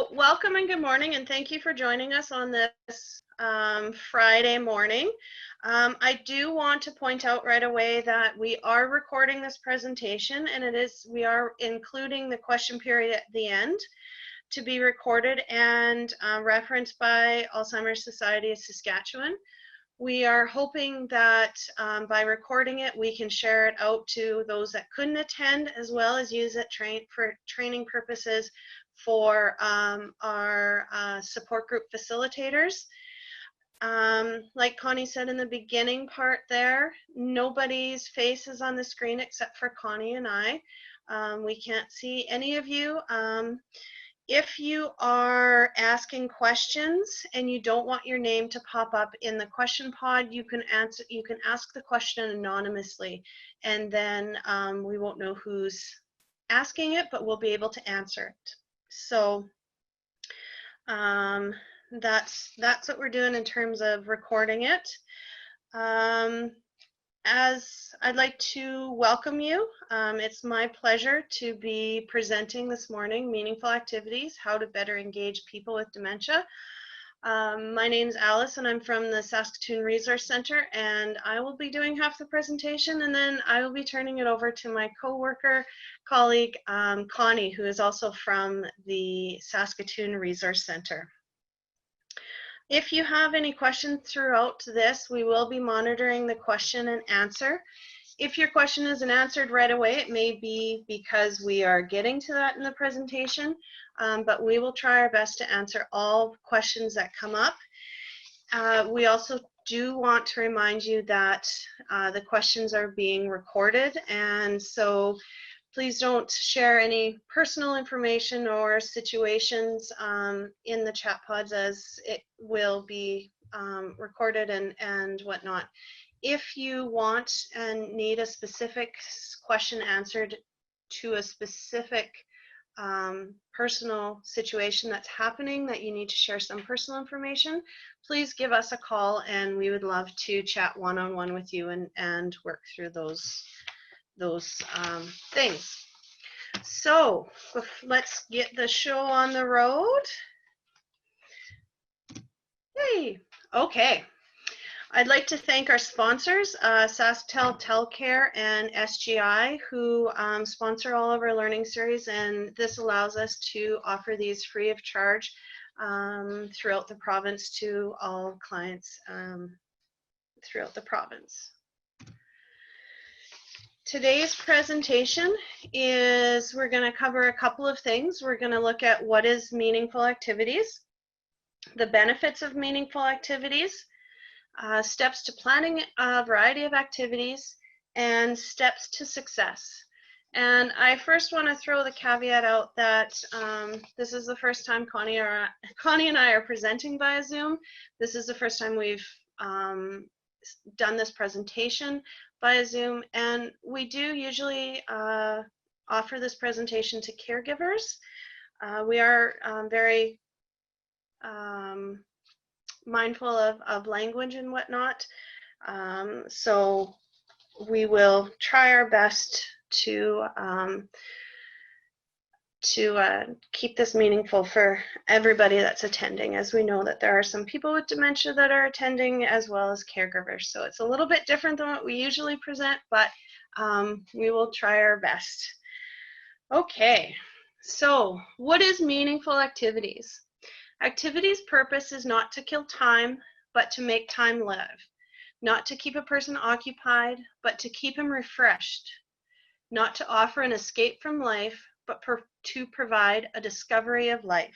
Welcome and good morning, and thank you for joining us on this Friday morning. I do want to point out right away that we are recording this presentation, and we are including the question period at the end to be recorded and referenced by Alzheimer's Society of Saskatchewan. We are hoping that by recording it, we can share it out to those that couldn't attend, as well as use it for training purposes for our support group facilitators. Like Connie said in the beginning part there, nobody's face is on the screen except for Connie and I. We can't see any of you. If you are asking questions and you don't want your name to pop up in the question pod, you can ask the question anonymously, and then we won't know who's asking it, but we'll be able to answer it. So that's what we're doing in terms of recording it. As I'd like to welcome you, it's my pleasure to be presenting this morning Meaningful Activities, How to Better Engage People with Dementia. My name's Alice, and I'm from the Saskatoon Resource Center, and I will be doing half the presentation, and then I will be turning it over to my co-worker, colleague, Connie, who is also from the Saskatoon Resource Center. If you have any questions throughout this, we will be monitoring the question and answer. If your question isn't answered right away, it may be because we are getting to that in the presentation, but we will try our best to answer all questions that come up. We also do want to remind you that the questions are being recorded, and so please don't share any personal information or situations in the chat pods, as it will be recorded and whatnot. If you want and need a specific question answered to a specific personal situation that's happening that you need to share some personal information, please give us a call, and we would love to chat one-on-one with you and work through those things. So let's get the show on the road. Hey, okay. I'd like to thank our sponsors, SaskTel Telcare and SGI, who sponsor all of our learning series, and this allows us to offer these free of charge throughout the province to all clients throughout the province. Today's presentation is, we're going to cover a couple of things. We're going to look at what is meaningful activities, the benefits of meaningful activities, steps to planning a variety of activities, and steps to success. And I first want to throw the caveat out that this is the first time Connie and I are presenting via Zoom. This is the first time we've done this presentation via Zoom, and we do usually offer this presentation to caregivers. We are very mindful of language and whatnot, so we will try our best to keep this meaningful for everybody that's attending, as we know that there are some people with dementia that are attending, as well as caregivers. So it's a little bit different than what we usually present, but we will try our best. Okay, so what is meaningful activities? Activities' purpose is not to kill time, but to make time live. Not to keep a person occupied, but to keep him refreshed. Not to offer an escape from life, but to provide a discovery of life.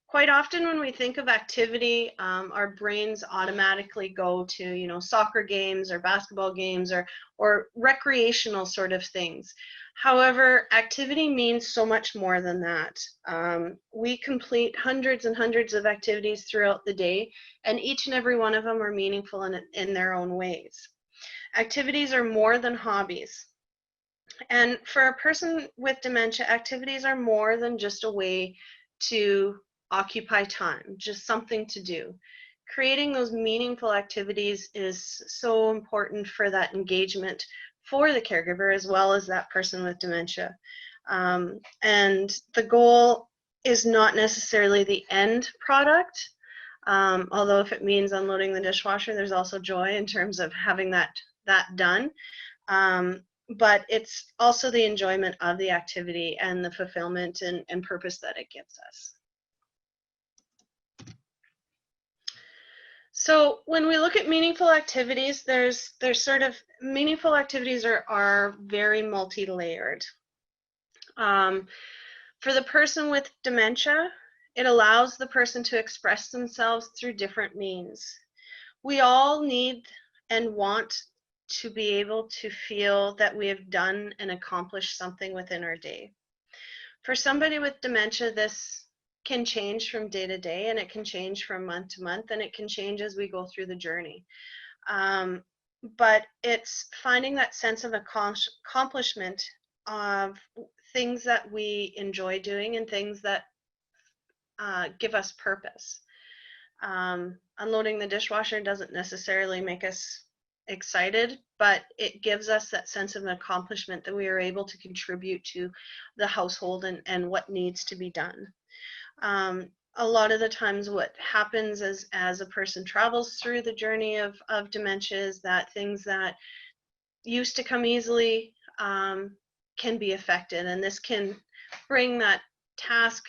Quite often when we think of activity, our brains automatically go to, soccer games or basketball games or recreational sort of things. However, activity means so much more than that. We complete hundreds and hundreds of activities throughout the day, and each and every one of them are meaningful in their own ways. Activities are more than hobbies. And for a person with dementia, activities are more than just a way to occupy time, just something to do. Creating those meaningful activities is so important for that engagement for the caregiver, as well as that person with dementia. And the goal is not necessarily the end product. Although if it means unloading the dishwasher, there's also joy in terms of having that done. But it's also the enjoyment of the activity and the fulfillment and purpose that it gives us. So when we look at meaningful activities, there's sort of meaningful activities are very multi-layered. For the person with dementia, it allows the person to express themselves through different means. We all need and want to be able to feel that we have done and accomplished something within our day. For somebody with dementia, this can change from day to day, and it can change from month to month, and it can change as we go through the journey. But it's finding that sense of accomplishment of things that we enjoy doing and things that give us purpose. Unloading the dishwasher doesn't necessarily make us excited, but it gives us that sense of accomplishment that we are able to contribute to the household and what needs to be done. A lot of the times what happens as a person travels through the journey of dementia is that things that used to come easily can be affected, and this can bring that task,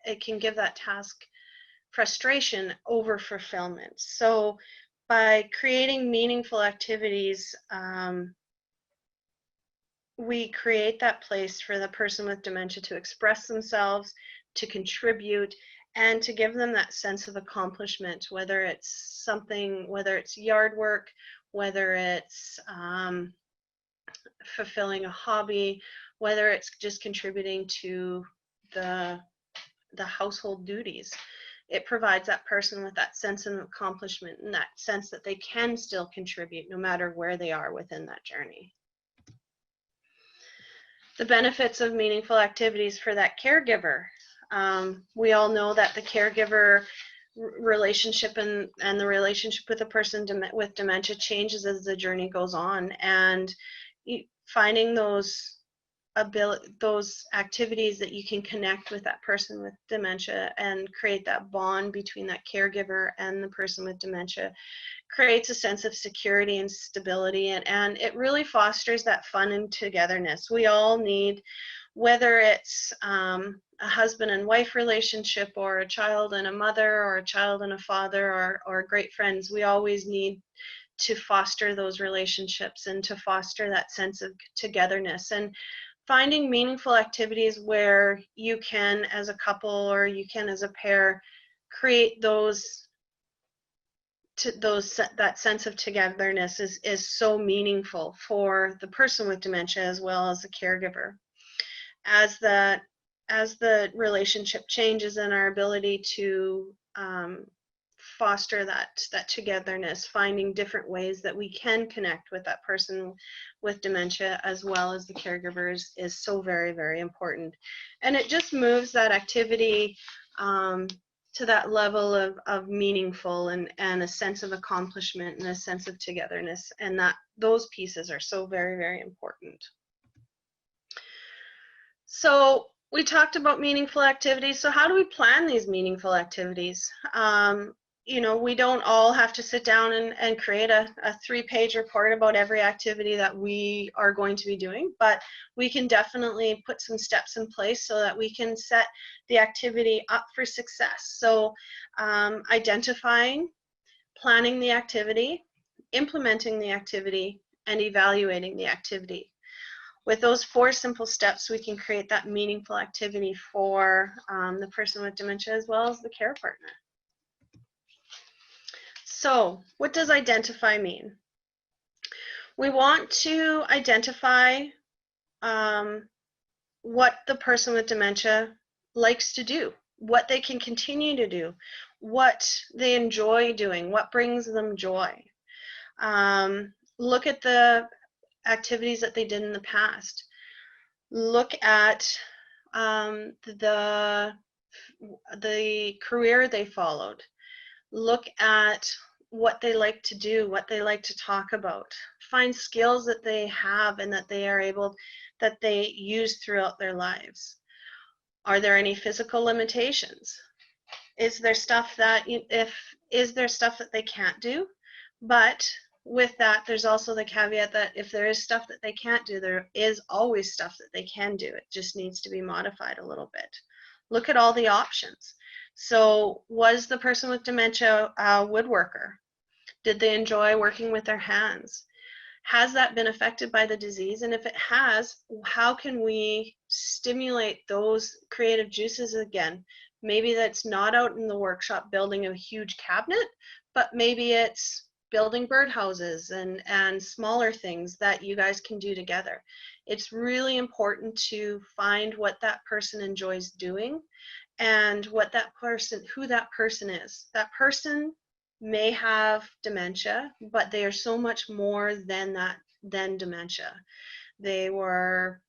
it can give that task frustration over fulfillment. So by creating meaningful activities, we create that place for the person with dementia to express themselves, to contribute, and to give them that sense of accomplishment, whether it's yard work, whether it's fulfilling a hobby, whether it's just contributing to the household duties. It provides that person with that sense of accomplishment and that sense that they can still contribute no matter where they are within that journey. The benefits of meaningful activities for that caregiver. We all know that the caregiver relationship and the relationship with a person with dementia changes as the journey goes on, and finding those activities that you can connect with that person with dementia and create that bond between that caregiver and the person with dementia creates a sense of security and stability, and it really fosters that fun and togetherness. We all need, whether it's a husband and wife relationship, or a child and a mother, or a child and a father, or great friends, we always need to foster those relationships and to foster that sense of togetherness. And finding meaningful activities where you can, as a couple or you can as a pair, create that sense of togetherness is so meaningful for the person with dementia as well as the caregiver. As the relationship changes and our ability to foster that togetherness, finding different ways that we can connect with that person with dementia as well as the caregivers is so very, very important. And it just moves that activity to that level of meaningful and a sense of accomplishment and a sense of togetherness, and that those pieces are so very, very important. So we talked about meaningful activities. So how do we plan these meaningful activities? We don't all have to sit down and create a 3-page report about every activity that we are going to be doing, but we can definitely put some steps in place so that we can set the activity up for success. So identifying, planning the activity, implementing the activity, and evaluating the activity. With those 4 simple steps, we can create that meaningful activity for the person with dementia as well as the care partner. So what does identify mean? We want to identify what the person with dementia likes to do, what they can continue to do, what they enjoy doing, what brings them joy. Look at the activities that they did in the past. Look at the career they followed. Look at what they like to do, what they like to talk about. Find skills that they have and that they use throughout their lives. Are there any physical limitations? Is there stuff that is there stuff that they can't do? But with that, there's also the caveat that if there is stuff that they can't do, there is always stuff that they can do. It just needs to be modified a little bit. Look at all the options. So was the person with dementia a woodworker? Did they enjoy working with their hands? Has that been affected by the disease? And if it has, how can we stimulate those creative juices again? Maybe that's not out in the workshop building a huge cabinet, but maybe it's building birdhouses and smaller things that you guys can do together. It's really important to find what that person enjoys doing and who that person is. That person may have dementia, but they are so much more than that, than dementia. They were,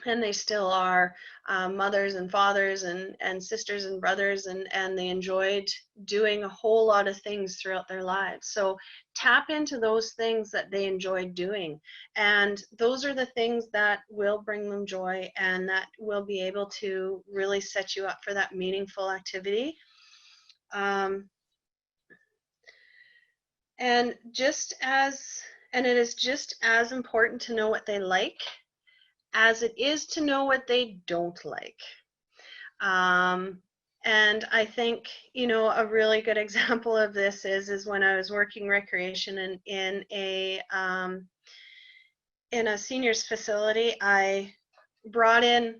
and they still are, mothers and fathers and sisters and brothers, and they enjoyed doing a whole lot of things throughout their lives. So tap into those things that they enjoyed doing, and those are the things that will bring them joy and that will be able to really set you up for that meaningful activity. And it is just as important to know what they like as it is to know what they don't like. And I think, a really good example of this is when I was working recreation in a seniors facility. I brought in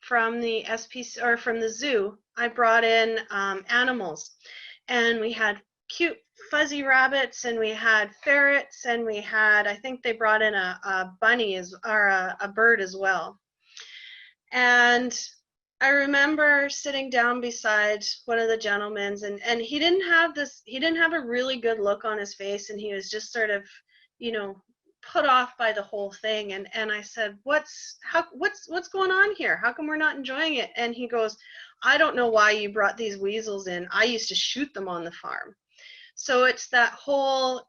from the SPC, or from the zoo, I brought in animals, and we had cute fuzzy rabbits, and we had ferrets, and we had, I think they brought in a bunny or a bird as well. And I remember sitting down beside one of the gentlemen, and he didn't have a really good look on his face, and he was just sort of, put off by the whole thing. And I said, what's going on here? How come we're not enjoying it? And he goes, I don't know why you brought these weasels in. I used to shoot them on the farm. So it's that whole,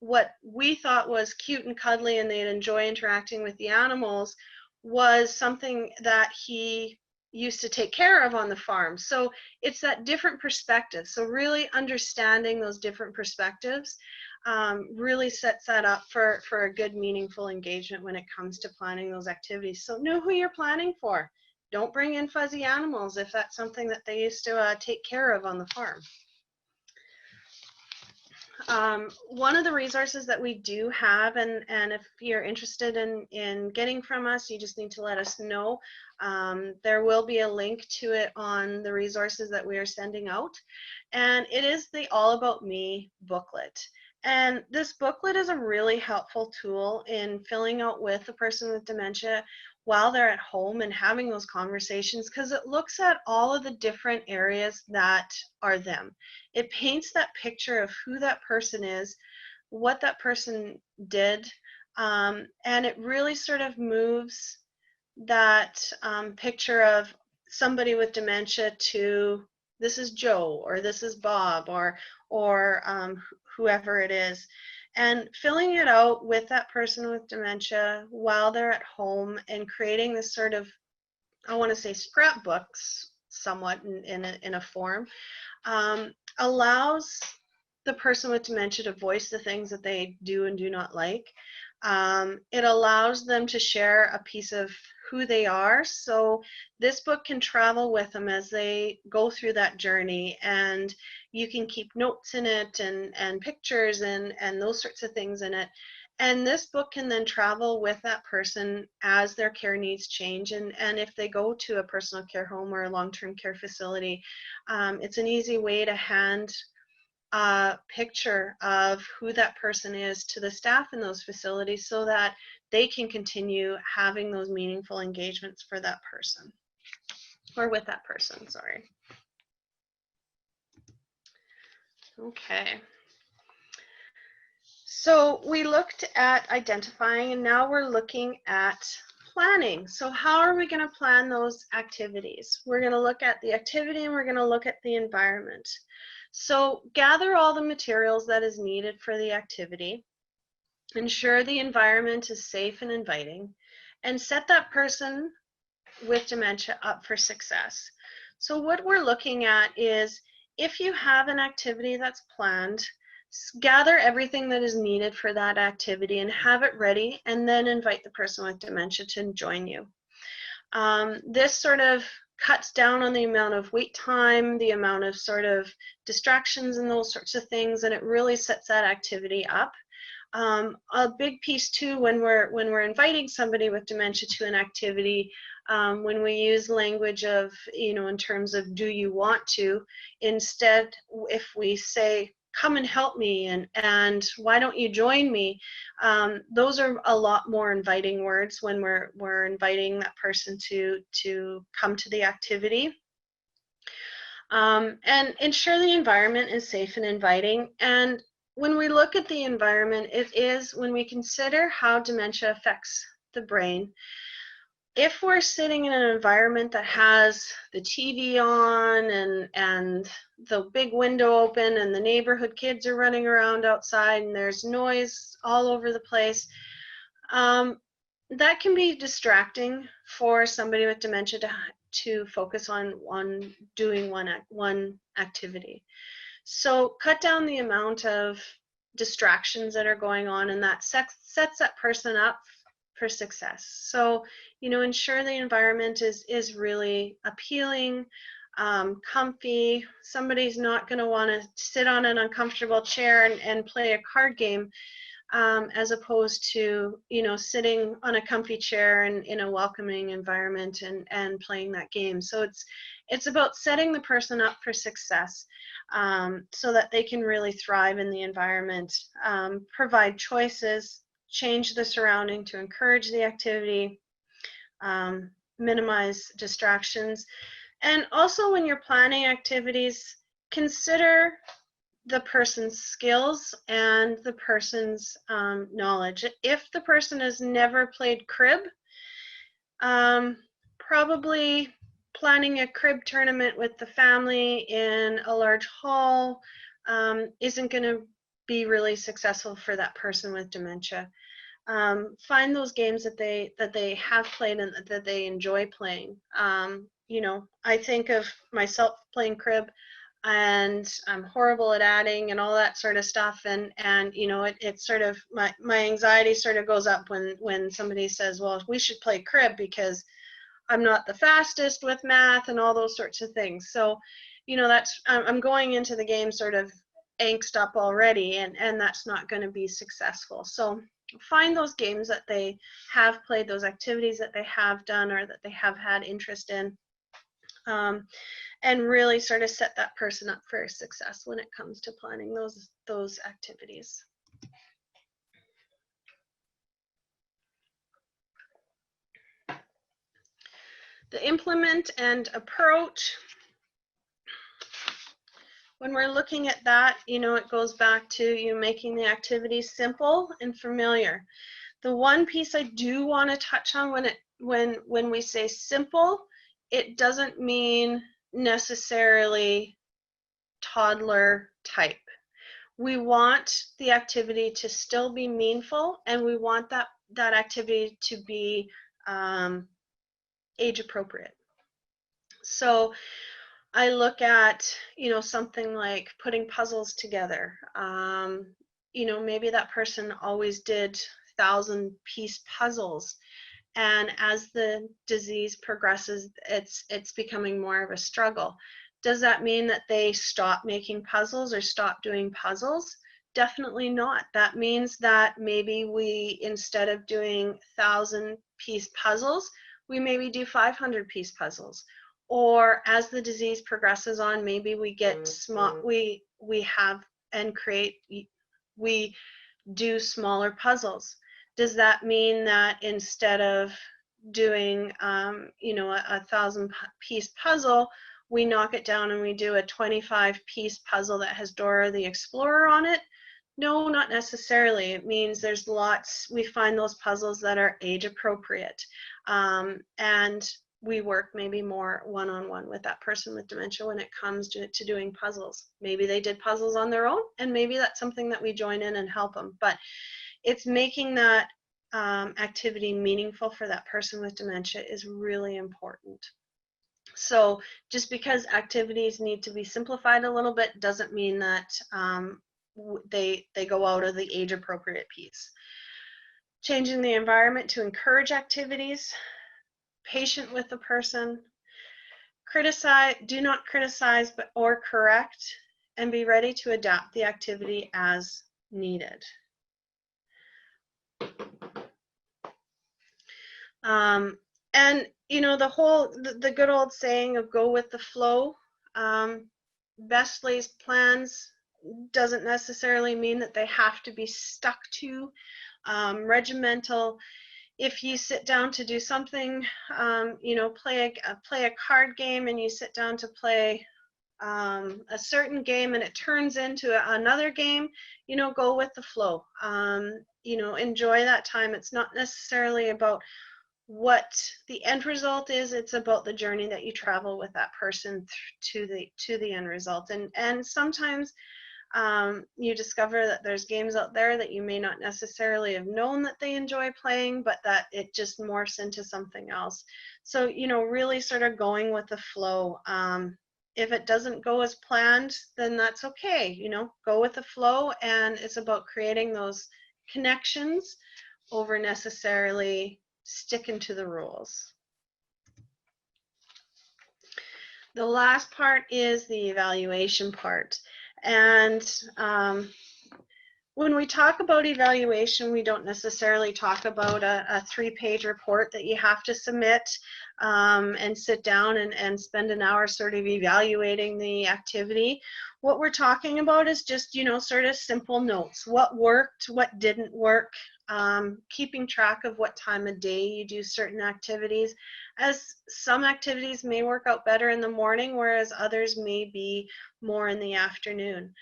what we thought was cute and cuddly and they'd enjoy interacting with the animals was something that he used to take care of on the farm. So it's that different perspective. So really understanding those different perspectives really sets that up for a good, meaningful engagement when it comes to planning those activities. So know who you're planning for. Don't bring in fuzzy animals if that's something that they used to take care of on the farm. One of the resources that we do have, and if you're interested in getting from us, you just need to let us know. There will be a link to it on the resources that we are sending out. And it is the All About Me booklet. And this booklet is a really helpful tool in filling out with a person with dementia while they're at home and having those conversations, because it looks at all of the different areas that are them. It paints that picture of who that person is, what that person did, and it really sort of moves that picture of somebody with dementia to this is Joe, or this is Bob, or whoever it is. And filling it out with that person with dementia while they're at home and creating this sort of, I want to say scrapbooks somewhat in a form, allows the person with dementia to voice the things that they do and do not like. It allows them to share a piece of who they are. So this book can travel with them as they go through that journey, and you can keep notes in it and pictures and those sorts of things in it. And this book can then travel with that person as their care needs change. And if they go to a personal care home or a long-term care facility, it's an easy way to hand a picture of who that person is to the staff in those facilities so that they can continue having those meaningful engagements for that person, or with that person, sorry. Okay. So we looked at identifying, and now we're looking at planning. So how are we going to plan those activities? We're going to look at the activity and we're going to look at the environment. So gather all the materials that is needed for the activity, ensure the environment is safe and inviting, and set that person with dementia up for success. So what we're looking at is, if you have an activity that's planned, gather everything that is needed for that activity and have it ready, and then invite the person with dementia to join you. This sort of cuts down on the amount of wait time, the amount of sort of distractions and those sorts of things, and it really sets that activity up. A big piece too, when we're inviting somebody with dementia to an activity, when we use language of, in terms of do you want to, instead, if we say, come and help me, and why don't you join me, those are a lot more inviting words when we're inviting that person to come to the activity. And ensure the environment is safe and inviting. And when we look at the environment, it is when we consider how dementia affects the brain. If we're sitting in an environment that has the TV on and the big window open and the neighborhood kids are running around outside and there's noise all over the place, that can be distracting for somebody with dementia to focus on doing one activity. So cut down the amount of distractions that are going on, and that sets that person up for success. So, ensure the environment is really appealing, comfy. Somebody's not going to want to sit on an uncomfortable chair and play a card game, as opposed to, sitting on a comfy chair and in a welcoming environment and playing that game. So it's about setting the person up for success, so that they can really thrive in the environment, provide choices, change the surrounding to encourage the activity, minimize distractions. And also, when you're planning activities, consider the person's skills and the person's knowledge. If the person has never played crib, probably planning a crib tournament with the family in a large hall isn't going to be really successful for that person with dementia. Find those games that they have played and that they enjoy playing. I think of myself playing crib, and I'm horrible at adding and all that sort of stuff, and it's sort of my anxiety sort of goes up when somebody says, well, we should play crib, because I'm not the fastest with math and all those sorts of things. So I'm going into the game sort of angst up already, and that's not going to be successful. So find those games that they have played, those activities that they have done or that they have had interest in, and really sort of set that person up for success when it comes to planning those activities. The implement and approach. When we're looking at that, it goes back to you making the activity simple and familiar. The one piece I do want to touch on when we say simple, it doesn't mean necessarily toddler type. We want the activity to still be meaningful, and we want that activity to be age appropriate. So I look at, something like putting puzzles together. Maybe that person always did 1,000-piece puzzles, and as the disease progresses, it's becoming more of a struggle. Does that mean that they stop making puzzles or stop doing puzzles? Definitely not. That means that maybe we, instead of doing 1,000-piece puzzles, we maybe do 500-piece puzzles. Or as the disease progresses on, maybe we get small, we do smaller puzzles. Does that mean that instead of doing, a 1,000-piece puzzle, we knock it down and we do a 25-piece puzzle that has Dora the Explorer on it? No, not necessarily. It means there's we find those puzzles that are age appropriate. And we work maybe more one-on-one with that person with dementia when it comes to doing puzzles. Maybe they did puzzles on their own, and maybe that's something that we join in and help them. But it's making that activity meaningful for that person with dementia is really important. So just because activities need to be simplified a little bit doesn't mean that they go out of the age appropriate piece. Changing the environment to encourage activities, patient with the person, do not criticize or correct, and be ready to adapt the activity as needed. And you know, the good old saying of go with the flow, best laid plans doesn't necessarily mean that they have to be stuck to. Regimental, if you sit down to do something, you know, play a card game, and you sit down to play a certain game and it turns into another game, you know, go with the flow. You know, enjoy that time. It's not necessarily about what the end result is, it's about the journey that you travel with that person to the end result. And sometimes you discover that there's games out there that you may not necessarily have known that they enjoy playing, but that it just morphs into something else. So, you know, really sort of going with the flow. If it doesn't go as planned, then that's okay. You know, go with the flow, and it's about creating those connections over necessarily sticking to the rules. The last part is the evaluation part. And when we talk about evaluation, we don't necessarily talk about a 3-page report that you have to submit and sit down and spend an hour sort of evaluating the activity. What we're talking about is just, you know, sort of simple notes. What worked, what didn't work, keeping track of what time of day you do certain activities, as some activities may work out better in the morning, whereas others may be more in the afternoon.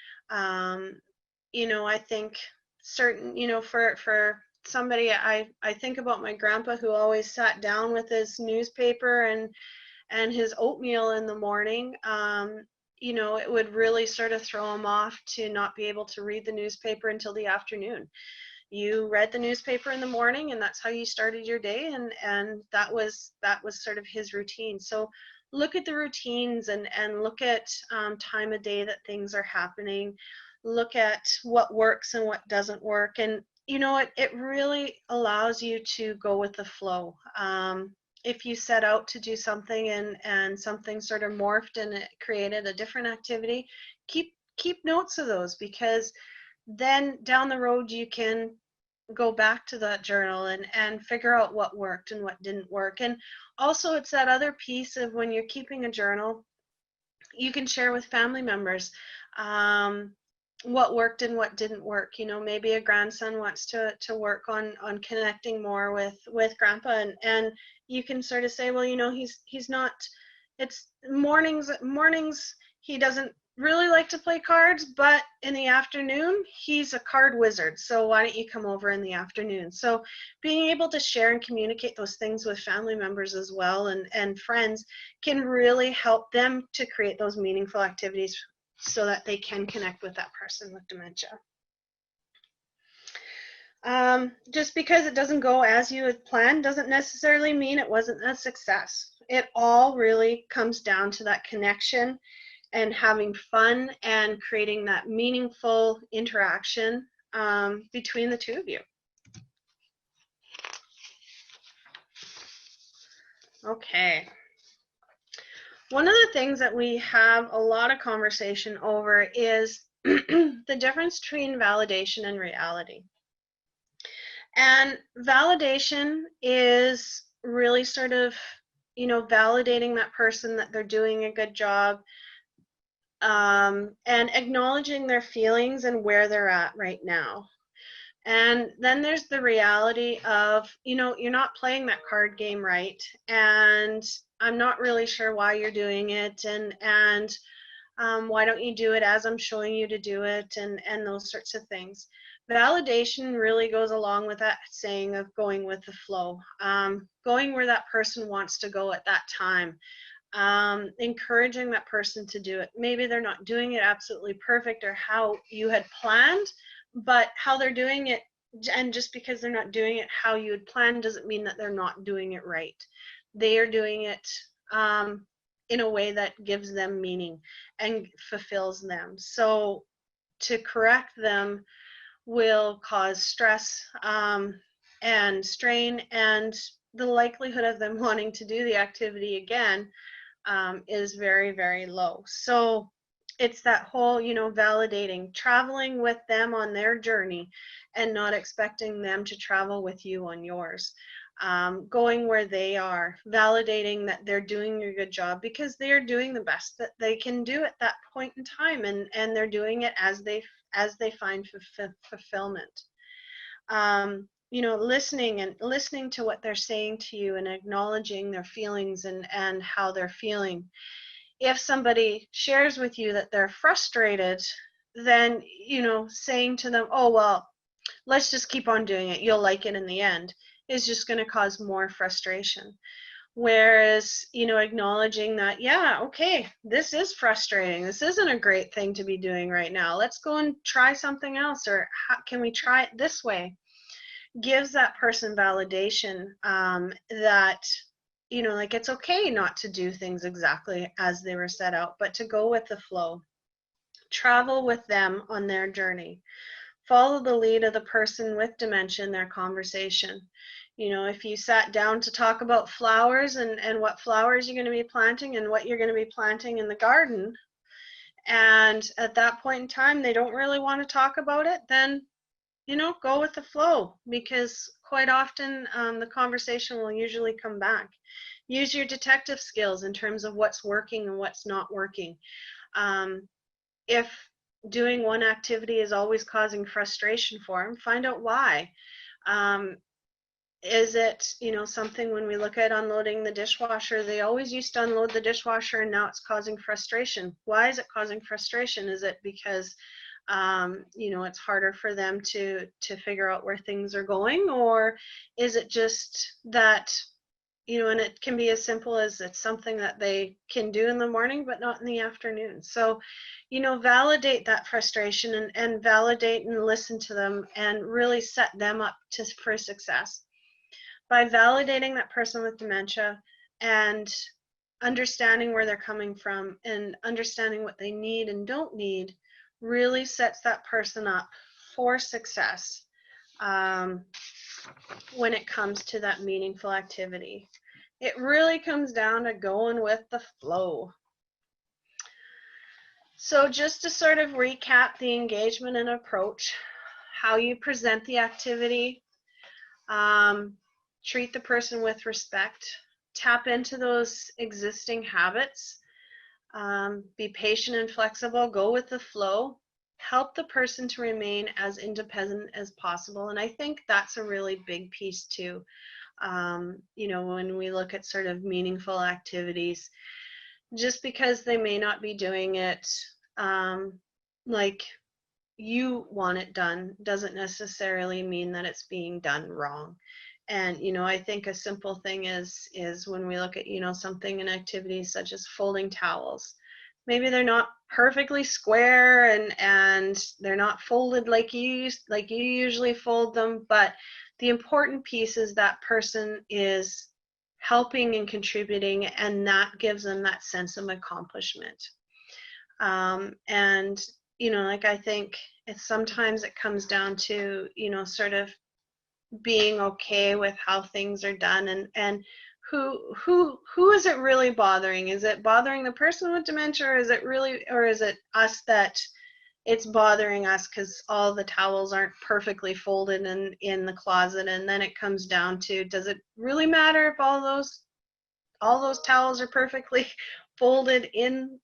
You know, I think certain, you know, for somebody, I think about my grandpa who always sat down with his newspaper and his oatmeal in the morning. You know, it would really sort of throw him off to not be able to read the newspaper until the afternoon. You read the newspaper in the morning, and that's how you started your day, and that was sort of his routine. So look at the routines and look at time of day that things are happening. Look at what works and what doesn't work, and you know, it really allows you to go with the flow. If you set out to do something and something sort of morphed and it created a different activity, keep notes of those, because then down the road you can go back to that journal and figure out what worked and what didn't work. And also, it's that other piece of when you're keeping a journal, you can share with family members what worked and what didn't work. You know, maybe a grandson wants to work on connecting more with grandpa, and you can sort of say, well, you know, he's not, it's mornings he doesn't really like to play cards, but in the afternoon he's a card wizard, so why don't you come over in the afternoon? So being able to share and communicate those things with family members as well, and friends, can really help them to create those meaningful activities so that they can connect with that person with dementia. Just because it doesn't go as you had planned doesn't necessarily mean it wasn't a success. It all really comes down to that connection and having fun and creating that meaningful interaction between the two of you. Okay. One of the things that we have a lot of conversation over is the difference between validation and reality. And validation is really sort of, you know, validating that person that they're doing a good job, and acknowledging their feelings and where they're at right now. And then there's the reality of, you know, you're not playing that card game right, and I'm not really sure why you're doing it, and why don't you do it as I'm showing you to do it, and those sorts of things. Validation really goes along with that saying of going with the flow, going where that person wants to go at that time, encouraging that person to do it. Maybe they're not doing it absolutely perfect or how you had planned, but how they're doing it And just because they're not doing it how you had planned doesn't mean that they're not doing it right. They are doing it in a way that gives them meaning and fulfills them. So to correct them will cause stress and strain, and the likelihood of them wanting to do the activity again is very, very low. So it's that whole, validating, traveling with them on their journey and not expecting them to travel with you on yours. Going where they are, validating that they're doing a good job because they are doing the best that they can do at that point in time, and they're doing it as they find fulfillment. Listening to what they're saying to you and acknowledging their feelings and how they're feeling. If somebody shares with you that they're frustrated, then, saying to them, oh, well, let's just keep on doing it, you'll like it in the end, is just going to cause more frustration. Whereas, acknowledging that, yeah, okay, this is frustrating. This isn't a great thing to be doing right now. Let's go and try something else, or how can we try it this way? Gives that person validation that, like it's okay not to do things exactly as they were set out, but to go with the flow. Travel with them on their journey. Follow the lead of the person with dementia in their conversation. If you sat down to talk about flowers and what flowers you're going to be planting and what you're going to be planting in the garden, and at that point in time they don't really want to talk about it, then go with the flow, because quite often the conversation will usually come back. Use your detective skills in terms of what's working and what's not working. If doing one activity is always causing frustration for them, find out why. Is it, something, when we look at unloading the dishwasher, they always used to unload the dishwasher and now it's causing frustration. Why is it causing frustration? Is it because it's harder for them to figure out where things are going, or is it just that, and it can be as simple as it's something that they can do in the morning but not in the afternoon. So, validate that frustration and validate and listen to them and really set them up for success. By validating that person with dementia and understanding where they're coming from and understanding what they need and don't need, really sets that person up for success when it comes to that meaningful activity. It really comes down to going with the flow. So just to sort of recap the engagement and approach, how you present the activity, treat the person with respect, tap into those existing habits, be patient and flexible, go with the flow, help the person to remain as independent as possible. And I think that's a really big piece too. When we look at sort of meaningful activities, just because they may not be doing it like you want it done doesn't necessarily mean that it's being done wrong. And I think a simple thing is when we look at something in activities such as folding towels, maybe they're not perfectly square and they're not folded like you usually fold them, but the important piece is that person is helping and contributing, and that gives them that sense of accomplishment. And I think sometimes it comes down to sort of being okay with how things are done, and who is it really bothering? Is it bothering the person with dementia, or is it us that it's bothering us because all the towels aren't perfectly folded in the closet? And then it comes down to, does it really matter if all those towels are perfectly folded in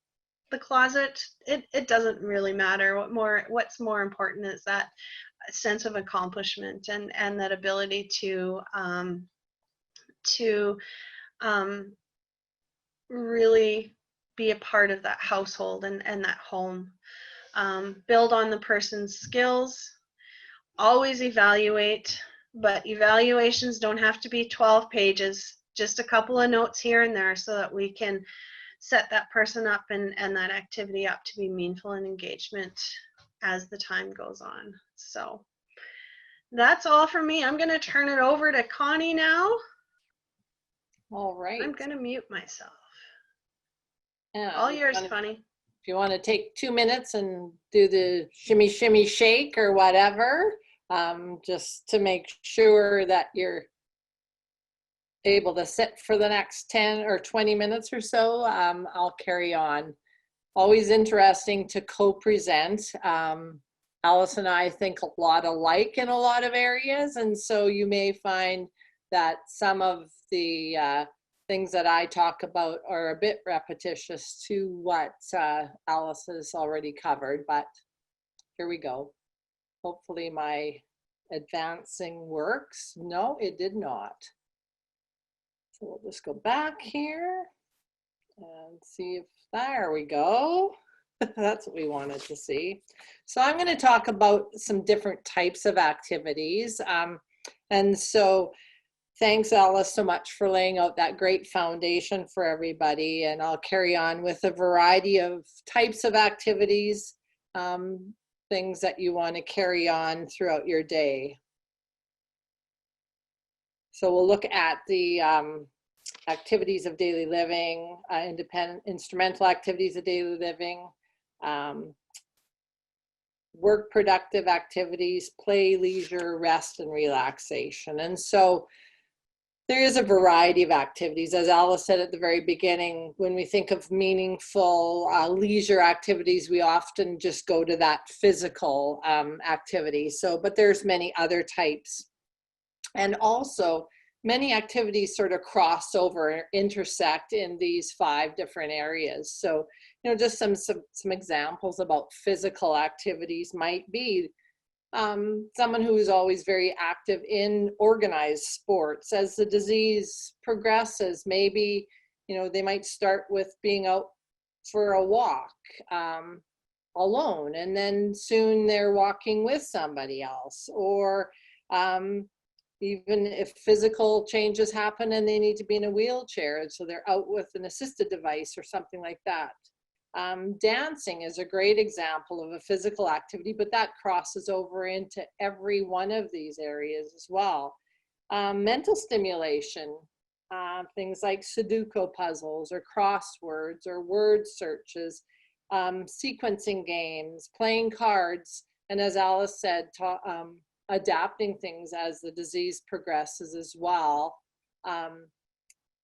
the closet? It doesn't really matter. What's more important is that sense of accomplishment and that ability to really be a part of that household and that home. Build on the person's skills. Always evaluate, but evaluations don't have to be 12 pages, just a couple of notes here and there so that we can set that person up and that activity up to be meaningful and engagement as the time goes on. So That's all for me. I'm going to turn it over to Connie now. All right. I'm going to mute myself. Yeah, All yours, Connie. If you want to take 2 minutes and do the shimmy, shimmy, shake or whatever, just to make sure that you're able to sit for the next 10 or 20 minutes or so, I'll carry on. Always interesting to co-present. Alice and I think a lot alike in a lot of areas, and so you may find that some of the things that I talk about are a bit repetitious to what Alice has already covered, but here we go. Hopefully my advancing works. No, it did not. So we'll just go back here and see if, there we go. That's what we wanted to see. So I'm going to talk about some different types of activities. And so thanks, Alice, so much for laying out that great foundation for everybody. And I'll carry on with a variety of types of activities, things that you want to carry on throughout your day. So we'll look at the activities of daily living, independent instrumental activities of daily living, work productive activities, play, leisure, rest, and relaxation. And so there is a variety of activities. As Alice said at the very beginning, when we think of meaningful leisure activities, we often just go to that physical activity. So, but there's many other types. And also, many activities sort of cross over and intersect in these 5 different areas. So, you know, just some examples about physical activities might be someone who is always very active in organized sports. As the disease progresses, maybe, you know, they might start with being out for a walk alone, and then soon they're walking with somebody else, or even if physical changes happen and they need to be in a wheelchair, so they're out with an assisted device or something like that. Dancing is a great example of a physical activity, but that crosses over into every one of these areas as well. Mental stimulation, things like Sudoku puzzles or crosswords or word searches, sequencing games, playing cards, and as Alice said, adapting things as the disease progresses as well.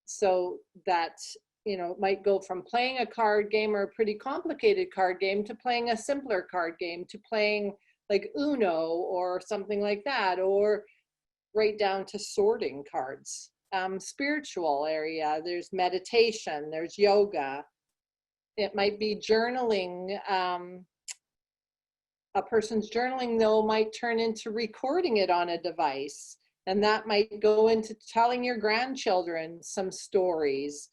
So that, you know, it might go from playing a card game or a pretty complicated card game to playing a simpler card game to playing like Uno or something like that, or right down to sorting cards. Spiritual area, there's meditation, there's yoga. It might be journaling. A person's journaling, though, might turn into recording it on a device, and that might go into telling your grandchildren some stories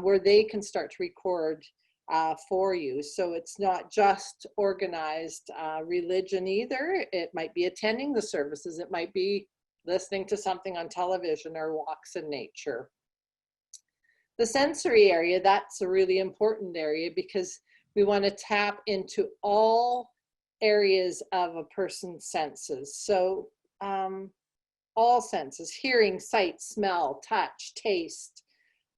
where they can start to record for you. So it's not just organized religion either. It might be attending the services. It might be listening to something on television or walks in nature. The sensory area, that's a really important area because we want to tap into all areas of a person's senses. So all senses, hearing, sight, smell, touch, taste.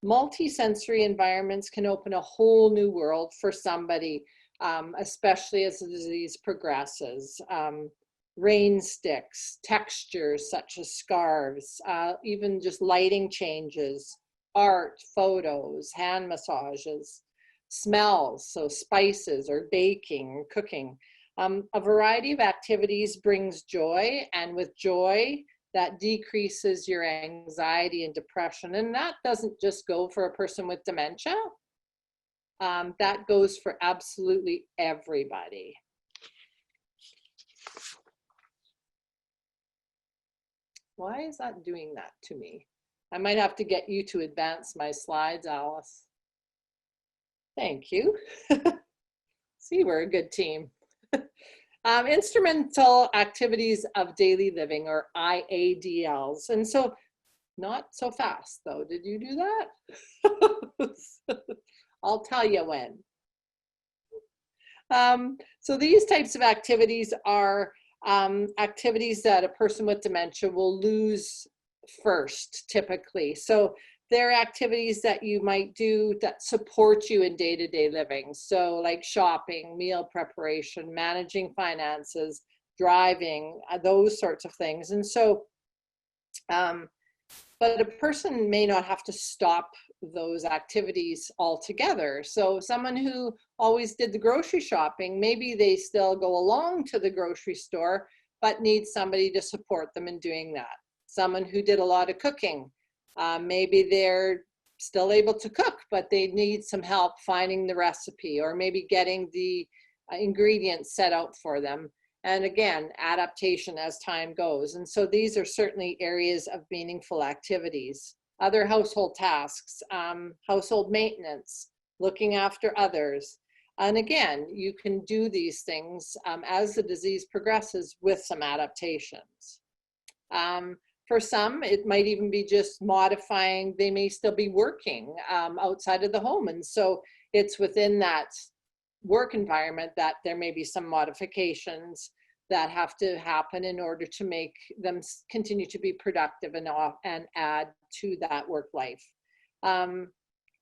Multisensory environments can open a whole new world for somebody, especially as the disease progresses. Rain sticks, textures such as scarves, even just lighting changes, art, photos, hand massages, smells, so spices or baking or cooking. A variety of activities brings joy, and with joy, that decreases your anxiety and depression. And that doesn't just go for a person with dementia. That goes for absolutely everybody. Why is that doing that to me? I might have to get you to advance my slides, Alice. Thank you. See, we're a good team. Instrumental activities of daily living, or IADLs. And so, not so fast though. Did you do that? I'll tell you when. So these types of activities are activities that a person with dementia will lose first, typically. So there are activities that you might do that support you in day-to-day living. So like shopping, meal preparation, managing finances, driving, those sorts of things. And so, but a person may not have to stop those activities altogether. So someone who always did the grocery shopping, maybe they still go along to the grocery store, but need somebody to support them in doing that. Someone who did a lot of cooking, maybe they're still able to cook, but they need some help finding the recipe, or maybe getting the ingredients set out for them. And again, adaptation as time goes. And so these are certainly areas of meaningful activities. Other household tasks, household maintenance, looking after others. And again, you can do these things as the disease progresses with some adaptations. For some, it might even be just modifying. They may still be working outside of the home. And so it's within that work environment that there may be some modifications that have to happen in order to make them continue to be productive and add to that work life. And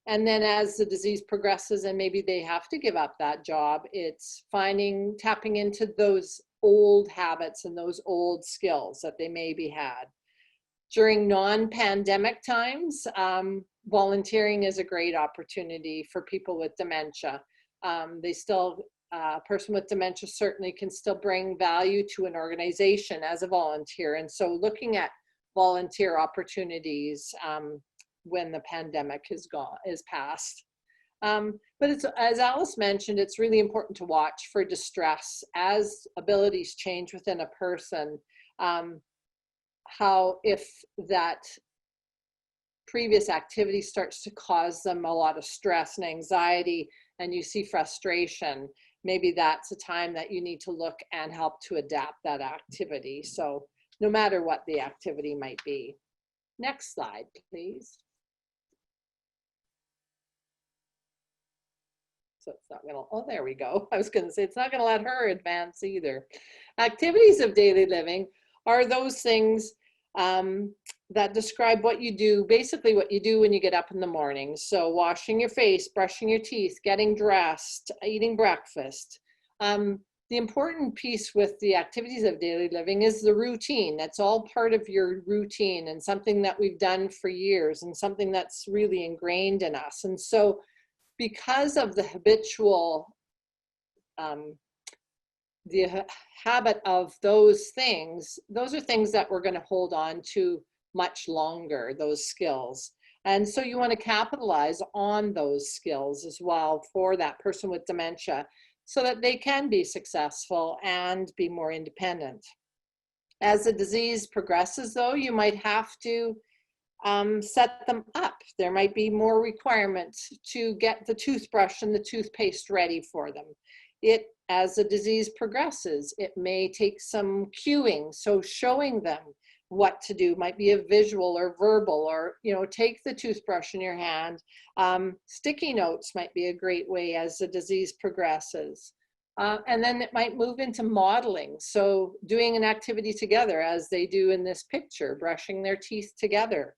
then as the disease progresses and maybe they have to give up that job, it's tapping into those old habits and those old skills that they maybe had. During non-pandemic times, volunteering is a great opportunity for people with dementia. A person with dementia certainly can still bring value to an organization as a volunteer. And so looking at volunteer opportunities when the pandemic is past. But it's, as Alice mentioned, it's really important to watch for distress as abilities change within a person. How if that previous activity starts to cause them a lot of stress and anxiety, and you see frustration, maybe that's a time that you need to look and help to adapt that activity. So no matter what the activity might be. Next slide, please. So it's not gonna, oh, there we go. I was gonna say, it's not gonna let her advance either. Activities of daily living are those things that describe what you do, basically what you do when you get up in the morning. So washing your face, brushing your teeth, getting dressed, eating breakfast. The important piece with the activities of daily living is the routine. That's all part of your routine and something that we've done for years and something that's really ingrained in us. And so because of the habitual the habit of those things, those are things that we're going to hold on to much longer, those skills. And so you want to capitalize on those skills as well for that person with dementia so that they can be successful and be more independent. As the disease progresses, though, you might have to set them up. There might be more requirements to get the toothbrush and the toothpaste ready for them. As the disease progresses, it may take some cueing. So showing them what to do might be a visual or verbal, or, you know, take the toothbrush in your hand. Sticky notes might be a great way as the disease progresses. And then it might move into modeling. So doing an activity together as they do in this picture, brushing their teeth together.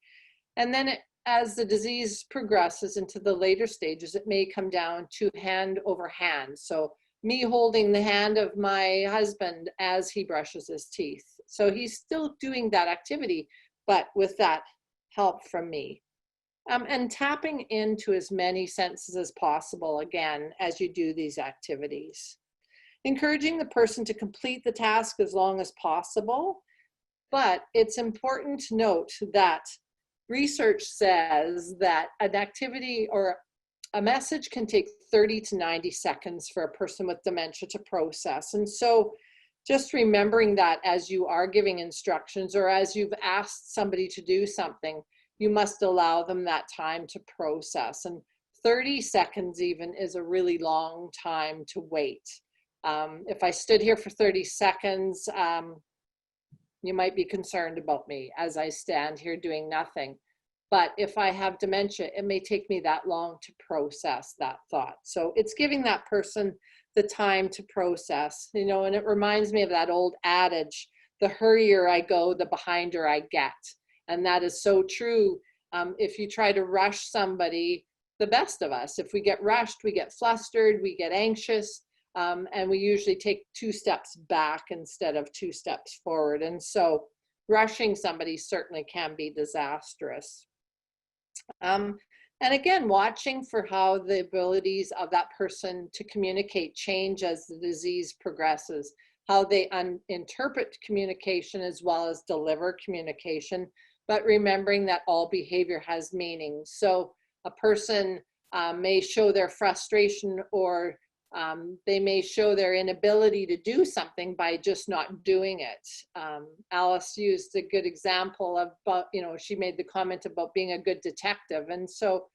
And then as the disease progresses into the later stages, it may come down to hand over hand. So me holding the hand of my husband as he brushes his teeth. So he's still doing that activity, but with that help from me. And tapping into as many senses as possible, again, as you do these activities. Encouraging the person to complete the task as long as possible, but it's important to note that research says that an activity or a message can take 30 to 90 seconds for a person with dementia to process. And so just remembering that as you are giving instructions or as you've asked somebody to do something, you must allow them that time to process. And 30 seconds even is a really long time to wait. If I stood here for 30 seconds, you might be concerned about me as I stand here doing nothing. But if I have dementia, it may take me that long to process that thought. So it's giving that person the time to process, you know, and it reminds me of that old adage, the hurrier I go, the behinder I get. And that is so true. If you try to rush somebody, the best of us, if we get rushed, we get flustered, we get anxious, and we usually take 2 steps back instead of 2 steps forward. And so rushing somebody certainly can be disastrous. And again, watching for how the abilities of that person to communicate change as the disease progresses, how they interpret communication as well as deliver communication, but remembering that all behavior has meaning. So a person may show their frustration, or they may show their inability to do something by just not doing it. Alice used a good example of, you know, she made the comment about being a good detective. And so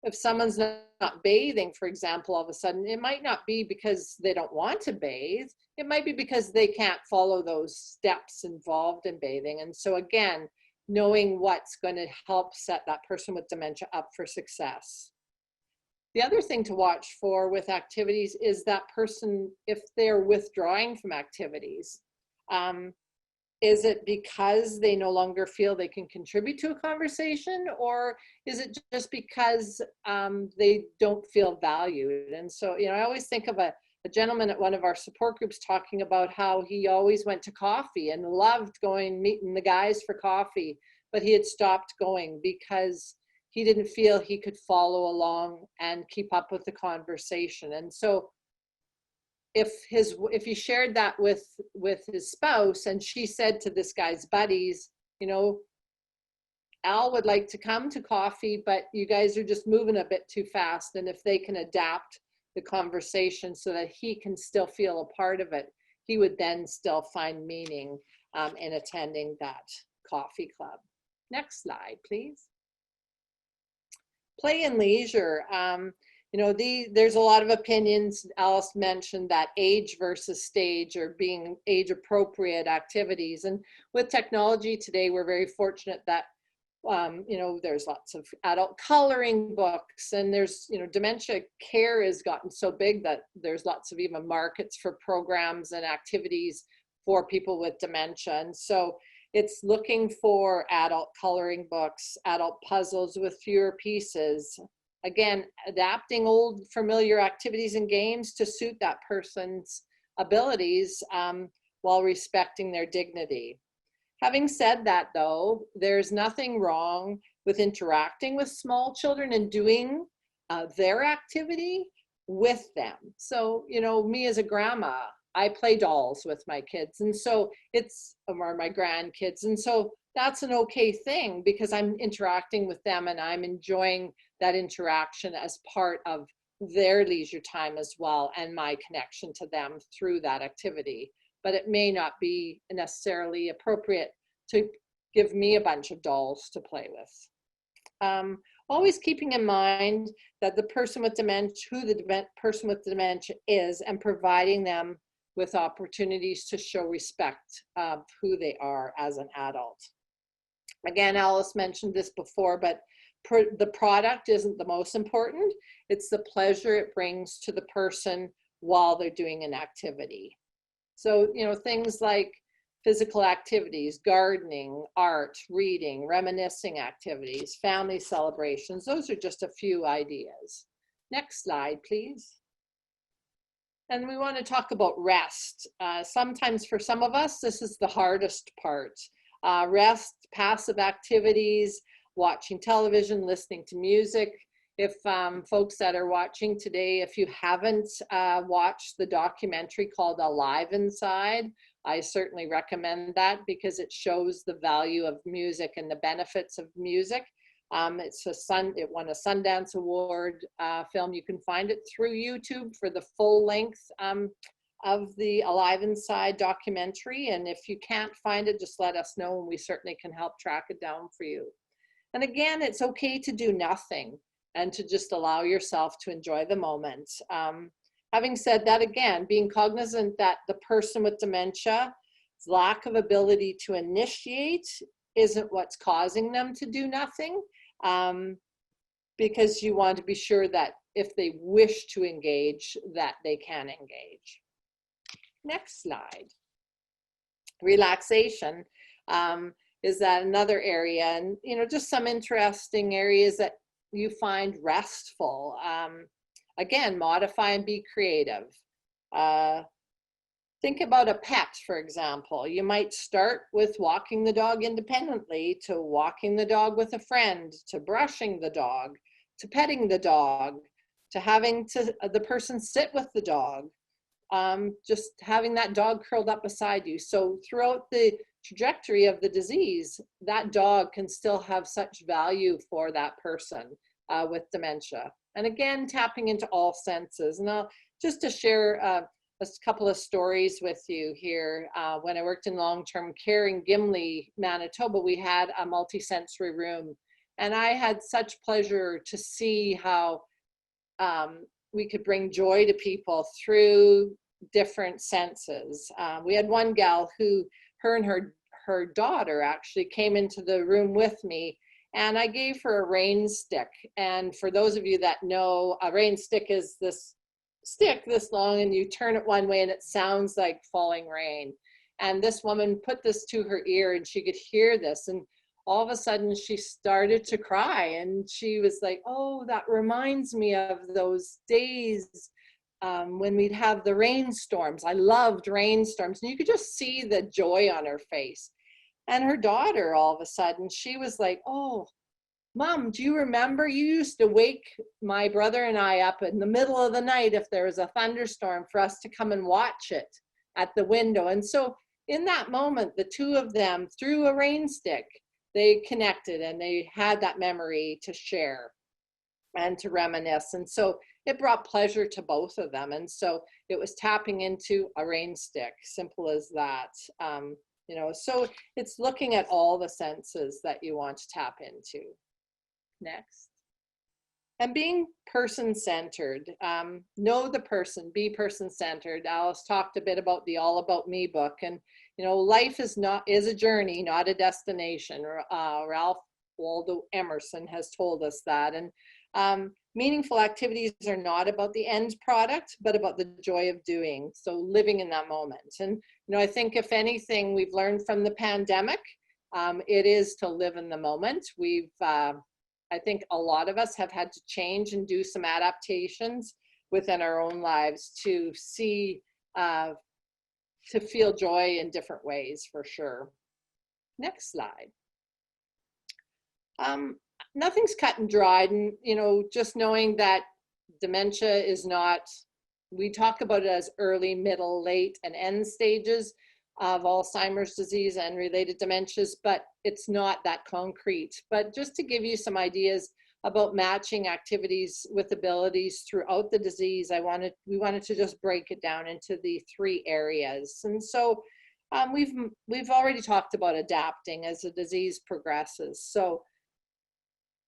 if someone's not bathing, for example, all of a sudden, it might not be because they don't want to bathe. It might be because they can't follow those steps involved in bathing. And so again, knowing what's going to help set that person with dementia up for success. The other thing to watch for with activities is that person, if they're withdrawing from activities, is it because they no longer feel they can contribute to a conversation, or is it just because they don't feel valued? And so, you know, I always think of a gentleman at one of our support groups talking about how he always went to coffee and loved going, meeting the guys for coffee, but he had stopped going because he didn't feel he could follow along and keep up with the conversation. And so if he shared that with his spouse, and she said to this guy's buddies, you know, Al would like to come to coffee, but you guys are just moving a bit too fast. And if they can adapt the conversation so that he can still feel a part of it, he would then still find meaning in attending that coffee club. Next slide, please. Play and leisure. You know, there's a lot of opinions. Alice mentioned that age versus stage, or being age appropriate activities. And with technology today, we're very fortunate that you know, there's lots of adult coloring books, and there's, you know, dementia care has gotten so big that there's lots of even markets for programs and activities for people with dementia. And so it's looking for adult coloring books, adult puzzles with fewer pieces. Again, adapting old familiar activities and games to suit that person's abilities while respecting their dignity. Having said that, though, there's nothing wrong with interacting with small children and doing their activity with them. So, you know, me as a grandma, I play dolls with my kids, and so or my grandkids. And so that's an okay thing because I'm interacting with them and I'm enjoying that interaction as part of their leisure time as well, and my connection to them through that activity. But it may not be necessarily appropriate to give me a bunch of dolls to play with. Always keeping in mind that the person with dementia, who the person with dementia is, and providing them with opportunities to show respect of who they are as an adult. Again, Alice mentioned this before, but the product isn't the most important. It's the pleasure it brings to the person while they're doing an activity. So, you know, things like physical activities, gardening, art, reading, reminiscing activities, family celebrations, those are just a few ideas. Next slide, please. And we want to talk about rest. Sometimes for some of us, this is the hardest part. Rest, passive activities, watching television, listening to music. If folks that are watching today, if you haven't watched the documentary called Alive Inside, I certainly recommend that because it shows the value of music and the benefits of music. It won a Sundance Award film. You can find it through YouTube for the full length of the Alive Inside documentary. And if you can't find it, just let us know and we certainly can help track it down for you. And again, it's okay to do nothing and to just allow yourself to enjoy the moment. Having said that, again, being cognizant that the person with dementia's lack of ability to initiate isn't what's causing them to do nothing. because you want to be sure that if they wish to engage, that they can engage. Next slide. Relaxation is that another area, and just some interesting areas that you find restful. Again, modify and be creative. Think about a pet, for example. You might start with walking the dog independently, to walking the dog with a friend, to brushing the dog, to petting the dog, to having the person sit with the dog, just having that dog curled up beside you. So throughout the trajectory of the disease, that dog can still have such value for that person with dementia. And again, tapping into all senses. Now, just to share a couple of stories with you here. When I worked in long-term care in Gimli, Manitoba, we had a multisensory room. And I had such pleasure to see how we could bring joy to people through different senses. We had one gal who, her and her daughter actually came into the room with me, and I gave her a rain stick. And for those of you that know, a rain stick is this stick this long, and you turn it one way and it sounds like falling rain. And this woman put this to her ear and she could hear this, and all of a sudden she started to cry, and she was like, oh, that reminds me of those days when we'd have the rainstorms. I loved rainstorms. And you could just see the joy on her face. And her daughter, all of a sudden, she was like, oh, Mom, do you remember you used to wake my brother and I up in the middle of the night if there was a thunderstorm for us to come and watch it at the window? And so in that moment, the two of them, through a rain stick, they connected and they had that memory to share and to reminisce. And so it brought pleasure to both of them. And so it was tapping into a rain stick, simple as that. So it's looking at all the senses that you want to tap into. Next. And being person-centered. Know the person, be person-centered. Alice talked a bit about the All About Me book, and life is a journey, not a destination. Ralph Waldo Emerson has told us that. And meaningful activities are not about the end product, but about the joy of doing. So living in that moment. And I think if anything we've learned from the pandemic, it is to live in the moment. I think a lot of us have had to change and do some adaptations within our own lives to see, to feel joy in different ways, for sure. Next slide. Nothing's cut and dried, and just knowing that dementia is not, we talk about it as early, middle, late, and end stages of Alzheimer's disease and related dementias, but it's not that concrete. But just to give you some ideas about matching activities with abilities throughout the disease, we wanted to just break it down into the 3 areas. And so we've already talked about adapting as the disease progresses. So,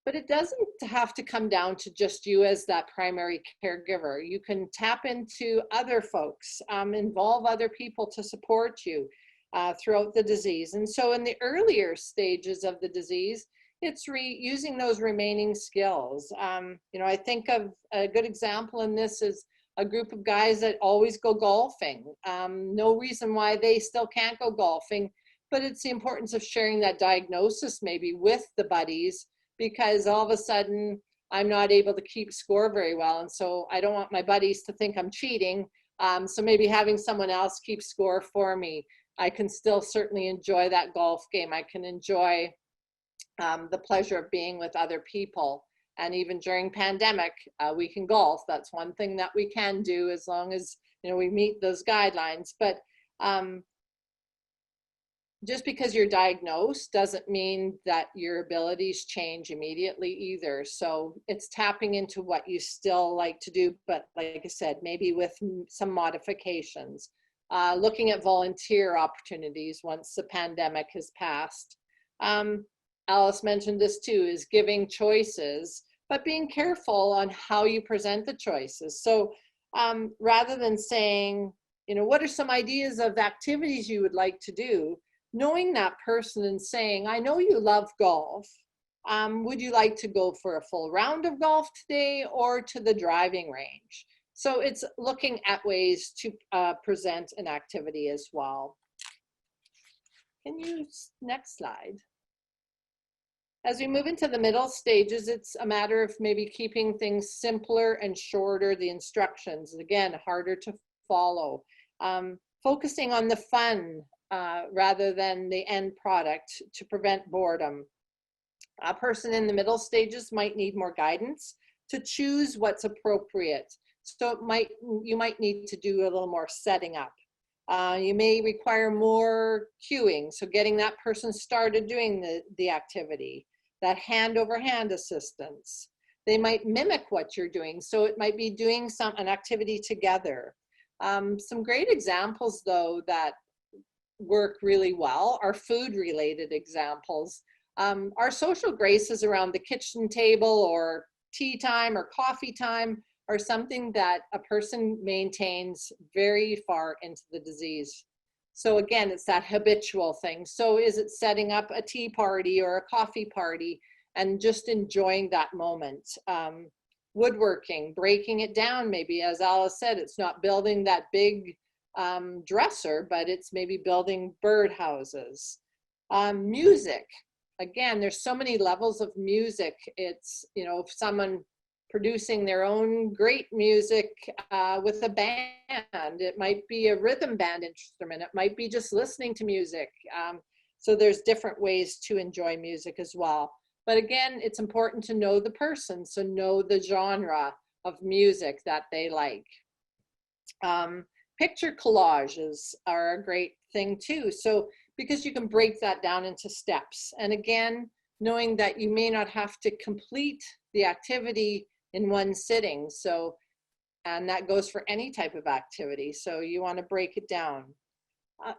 but it doesn't have to come down to just you as that primary caregiver. You can tap into other folks, involve other people to support you throughout the disease. And so in the earlier stages of the disease, it's using those remaining skills. I think of a good example in this is a group of guys that always go golfing. No reason why they still can't go golfing, but it's the importance of sharing that diagnosis maybe with the buddies, because all of a sudden I'm not able to keep score very well. And so I don't want my buddies to think I'm cheating. So maybe having someone else keep score for me, I can still certainly enjoy that golf game. I can enjoy the pleasure of being with other people. And even during pandemic, we can golf. That's one thing that we can do as long as we meet those guidelines. But just because you're diagnosed doesn't mean that your abilities change immediately either. So it's tapping into what you still like to do, but like I said, maybe with some modifications. Looking at volunteer opportunities once the pandemic has passed. Alice mentioned this too, is giving choices, but being careful on how you present the choices. So rather than saying, what are some ideas of activities you would like to do? Knowing that person and saying, I know you love golf. Would you like to go for a full round of golf today or to the driving range? So it's looking at ways to present an activity as well. Can you, next slide? As we move into the middle stages, it's a matter of maybe keeping things simpler and shorter, the instructions, again, harder to follow. Focusing on the fun rather than the end product to prevent boredom. A person in the middle stages might need more guidance to choose what's appropriate. So you might need to do a little more setting up. You may require more cueing, so getting that person started doing the activity, that hand-over-hand assistance. They might mimic what you're doing, so it might be doing an activity together. Some great examples, though, that work really well are food-related examples. Our social graces around the kitchen table or tea time or coffee time are something that a person maintains very far into the disease. So again, it's that habitual thing. So is it setting up a tea party or a coffee party and just enjoying that moment? Woodworking, breaking it down maybe, as Alice said, it's not building that big dresser, but it's maybe building birdhouses. Music, again, there's so many levels of music. It's, you know, if someone producing their own great music with a band. It might be a rhythm band instrument. It might be just listening to music. So there's different ways to enjoy music as well. But again, it's important to know the person, so know the genre of music that they like. Picture collages are a great thing too. So because you can break that down into steps. And again, knowing that you may not have to complete the activity in one sitting. So, and that goes for any type of activity. So you want to break it down.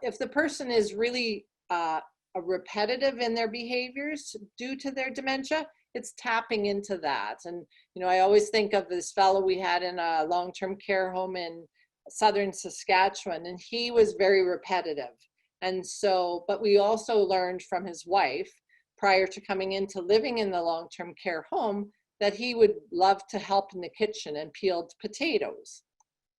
If the person is really repetitive in their behaviors due to their dementia, it's tapping into that. And, you know, I always think of this fellow we had in a long-term care home in southern Saskatchewan, and he was very repetitive. And so, but we also learned from his wife prior to coming into living in the long-term care home that he would love to help in the kitchen and peeled potatoes.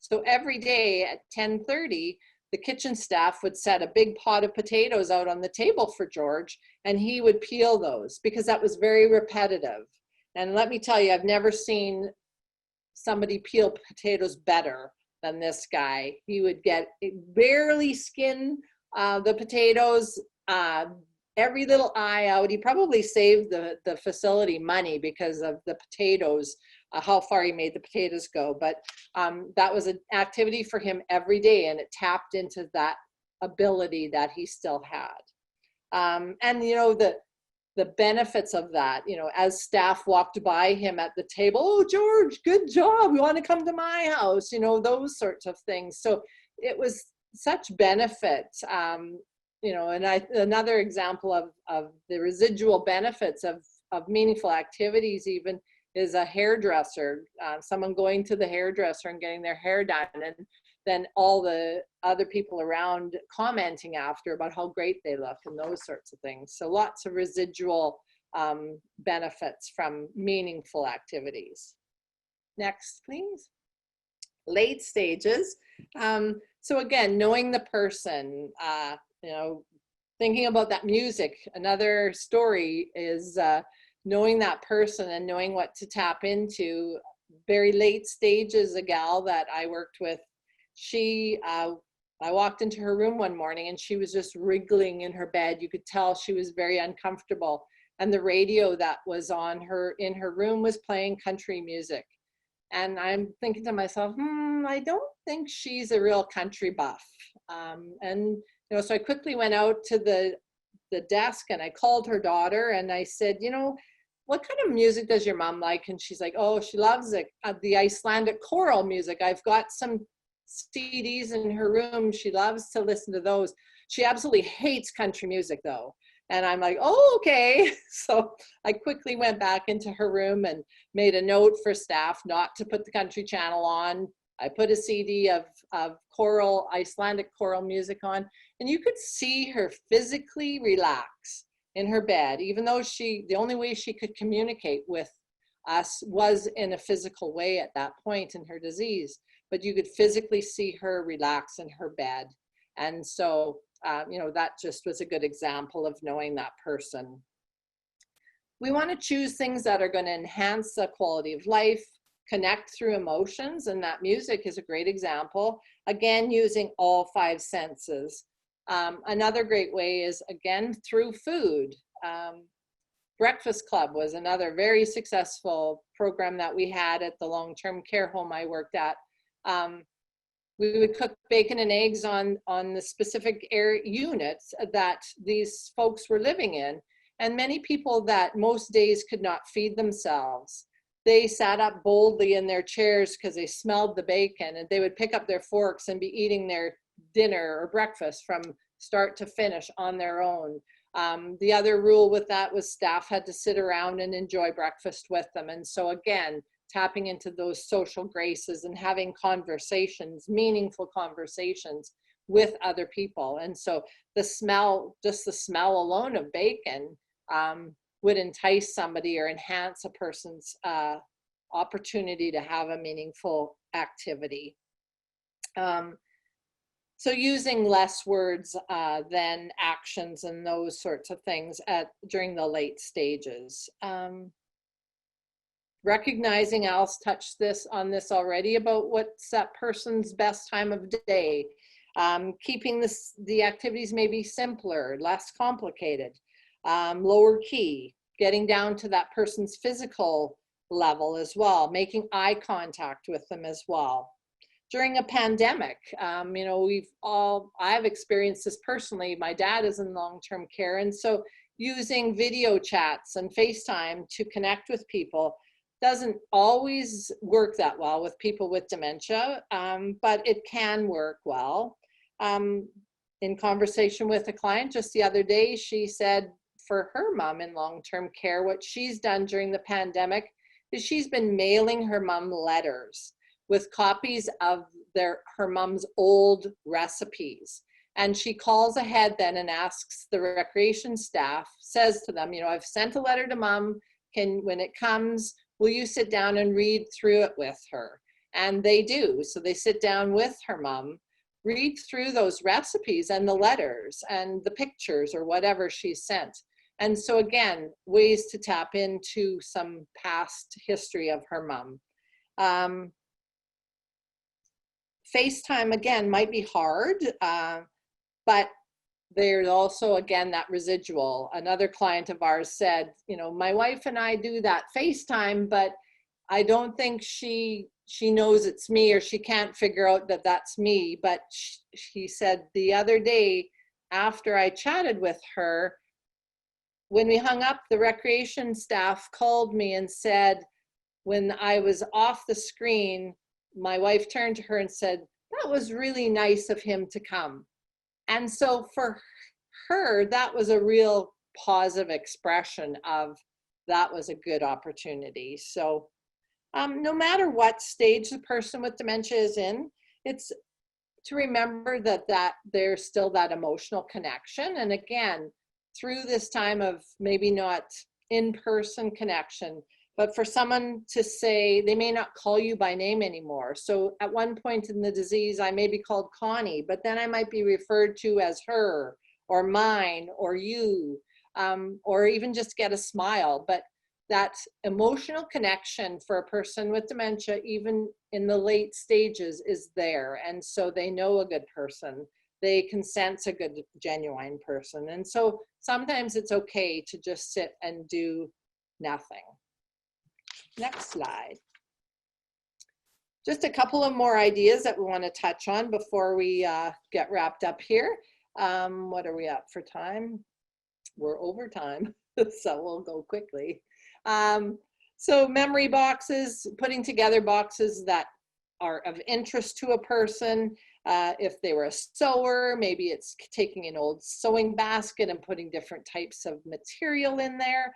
So every day at 10:30, the kitchen staff would set a big pot of potatoes out on the table for George, and he would peel those because that was very repetitive. And let me tell you, I've never seen somebody peel potatoes better than this guy. He would barely skin the potatoes, every little eye out. He probably saved the facility money because of the potatoes, how far he made the potatoes go. But that was an activity for him every day, and it tapped into that ability that he still had. And you know, the benefits of that, you know, as staff walked by him at the table, oh, George, good job, you want to come to my house, you know, those sorts of things. So it was such benefit. You know, and another example of the residual benefits of meaningful activities even is a hairdresser, someone going to the hairdresser and getting their hair done, and then all the other people around commenting after about how great they look and those sorts of things. So lots of residual benefits from meaningful activities. Next, please. Late stages. So again, knowing the person, you know, thinking about that music. Another story is knowing that person and knowing what to tap into. Very late stages, a gal that I worked with, I walked into her room one morning and she was just wriggling in her bed. You could tell she was very uncomfortable. And the radio that was on in her room was playing country music. And I'm thinking to myself, I don't think she's a real country buff. And you know, so I quickly went out to the desk and I called her daughter and I said, you know, what kind of music does your mom like? And she's like, oh, she loves the Icelandic choral music. I've got some CDs in her room. She loves to listen to those. She absolutely hates country music though. And I'm like, oh, okay. So I quickly went back into her room and made a note for staff not to put the country channel on. I put a CD of Icelandic choral music on, and you could see her physically relax in her bed, even though the only way she could communicate with us was in a physical way at that point in her disease, but you could physically see her relax in her bed. And so, you know, that just was a good example of knowing that person. We want to choose things that are going to enhance the quality of life, connect through emotions, and that music is a great example. Again, using all 5 senses. Another great way is, again, through food. Breakfast Club was another very successful program that we had at the long-term care home I worked at. We would cook bacon and eggs on the specific units that these folks were living in. And many people that most days could not feed themselves, they sat up boldly in their chairs because they smelled the bacon, and they would pick up their forks and be eating their dinner or breakfast from start to finish on their own. The other rule with that was staff had to sit around and enjoy breakfast with them. And so again, tapping into those social graces and having conversations, meaningful conversations with other people. And so the smell, just the smell alone of bacon would entice somebody or enhance a person's opportunity to have a meaningful activity. So using less words than actions and those sorts of things during the late stages. Recognizing, Al's touched on this already, about what's that person's best time of day. Keeping the activities maybe simpler, less complicated, lower key, getting down to that person's physical level as well, making eye contact with them as well. During a pandemic, you know, I've experienced this personally. My dad is in long-term care, and so using video chats and FaceTime to connect with people doesn't always work that well with people with dementia, but it can work well. In conversation with a client just the other day, she said for her mom in long-term care, what she's done during the pandemic is she's been mailing her mom letters with copies of her mom's old recipes. And she calls ahead then and asks the recreation staff, says to them, you know, I've sent a letter to mom, when it comes, will you sit down and read through it with her? And they do. So they sit down with her mom, read through those recipes and the letters and the pictures or whatever she sent. And so again, ways to tap into some past history of her mom. FaceTime, again, might be hard, but there's also, again, that residual. Another client of ours said, you know, my wife and I do that FaceTime, but I don't think she knows it's me, or she can't figure out that that's me. But she said the other day, after I chatted with her, when we hung up, the recreation staff called me and said, when I was off the screen, my wife turned to her and said, that was really nice of him to come. And so for her, that was a real positive expression of that was a good opportunity. So no matter what stage the person with dementia is in, it's to remember that there's still that emotional connection. And again, through this time of maybe not in-person connection, but for someone to say, they may not call you by name anymore. So at one point in the disease, I may be called Connie, but then I might be referred to as her or mine or you, or even just get a smile. But that emotional connection for a person with dementia, even in the late stages, is there. And so they know a good person. They can sense a good, genuine person. And so sometimes it's okay to just sit and do nothing. Next slide. Just a couple of more ideas that we want to touch on before we get wrapped up here. What are we at for time? We're over time, so we'll go quickly. So memory boxes, putting together boxes that are of interest to a person. If they were a sewer, maybe it's taking an old sewing basket and putting different types of material in there.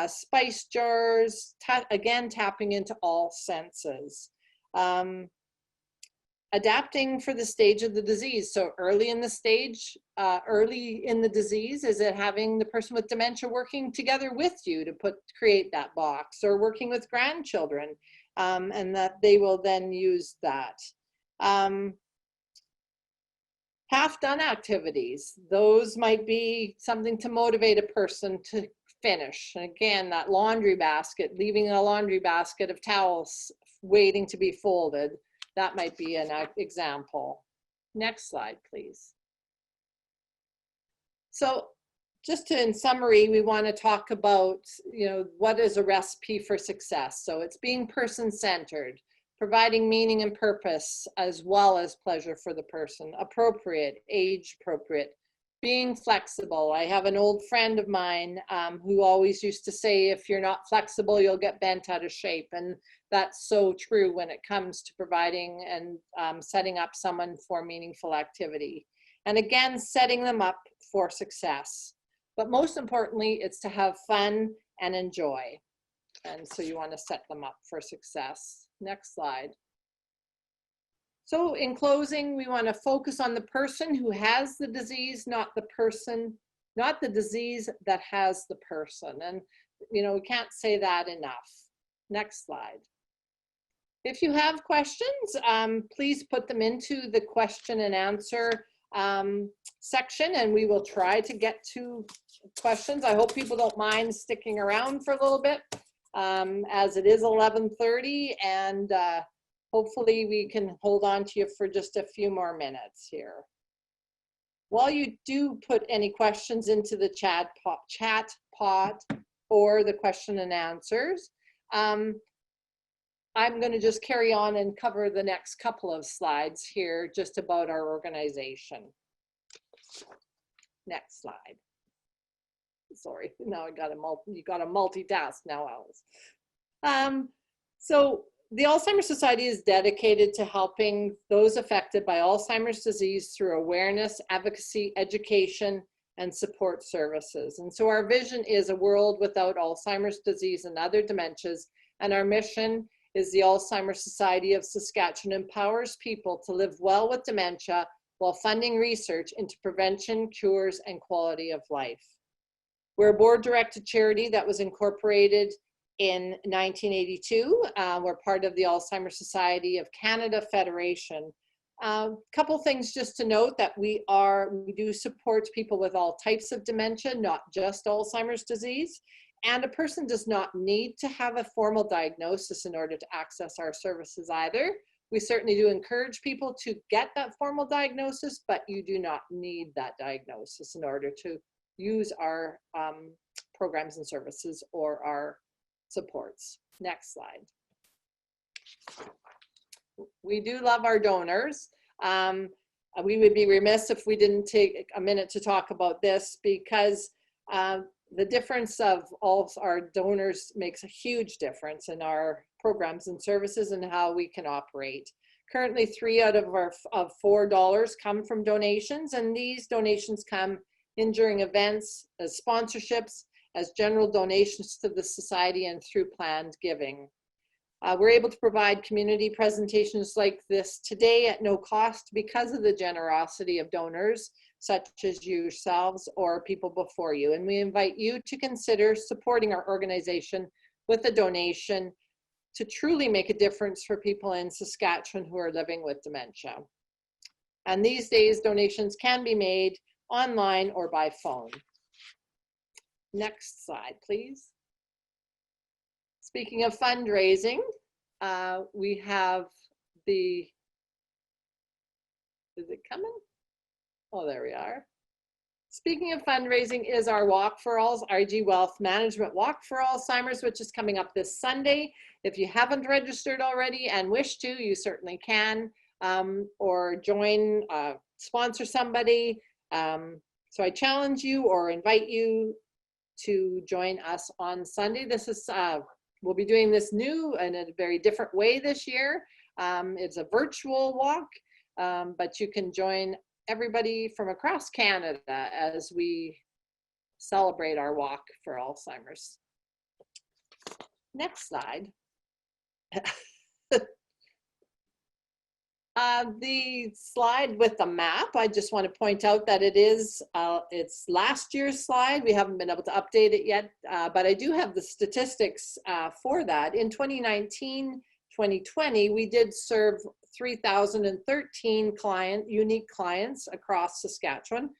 Spice jars, again, tapping into all senses. adapting for the stage of the disease. So early in the stage, early in the disease, is it having the person with dementia working together with you to create that box, or working with grandchildren, and that they will then use that. Half-done activities, those might be something to motivate a person to finish. And again, that laundry basket, leaving a laundry basket of towels waiting to be folded, that might be an example. Next slide, please. So just in summary, we want to talk about, what is a recipe for success. So it's being person-centered, providing meaning and purpose as well as pleasure for the person, appropriate, age appropriate, being flexible. I have an old friend of mine who always used to say, if you're not flexible, you'll get bent out of shape. And that's so true when it comes to providing and setting up someone for meaningful activity. And again, setting them up for success. But most importantly, it's to have fun and enjoy. And so you want to set them up for success. Next slide. So in closing, we want to focus on the person who has the disease, not the disease that has the person. And, we can't say that enough. Next slide. If you have questions, please put them into the question and answer section, and we will try to get to questions. I hope people don't mind sticking around for a little bit, as it is 11:30, and hopefully we can hold on to you for just a few more minutes here. While you do put any questions into the chat pod or the question and answers, I'm going to just carry on and cover the next couple of slides here just about our organization. Next slide. Sorry, now you got to multitask now, Alice. So the Alzheimer's Society is dedicated to helping those affected by Alzheimer's disease through awareness, advocacy, education, and support services. And so our vision is a world without Alzheimer's disease and other dementias, and our mission is the Alzheimer's Society of Saskatchewan empowers people to live well with dementia while funding research into prevention, cures, and quality of life. We're a board-directed charity that was incorporated in 1982. We're part of the Alzheimer's Society of Canada Federation. Couple things just to note, that we do support people with all types of dementia, not just Alzheimer's disease. And a person does not need to have a formal diagnosis in order to access our services either. We certainly do encourage people to get that formal diagnosis, but you do not need that diagnosis in order to use our programs and services or our supports. Next slide. We do love our donors. We would be remiss if we didn't take a minute to talk about this, because the difference of all our donors makes a huge difference in our programs and services and how we can operate. Currently, 3 out of $4 come from donations, and these donations come in during events, as sponsorships, as general donations to the Society, and through planned giving. We're able to provide community presentations like this today at no cost because of the generosity of donors, such as yourselves or people before you. And we invite you to consider supporting our organization with a donation to truly make a difference for people in Saskatchewan who are living with dementia. And these days, donations can be made online or by phone. Next slide, please. Speaking of fundraising, we have is it coming? Oh, there we are. Speaking of fundraising is our Walk for All's RG Wealth Management Walk for Alzheimer's, which is coming up this Sunday. If you haven't registered already and wish to, you certainly can, or join, sponsor somebody. So I challenge you or invite you to join us on Sunday. This is, we'll be doing this new and in a very different way this year. It's a virtual walk, but you can join everybody from across Canada as we celebrate our walk for Alzheimer's. Next slide. The slide with the map, I just want to point out that it's last year's slide. We haven't been able to update it yet, but I do have the statistics for that. In 2019, 2020, we did serve 3,013 unique clients across Saskatchewan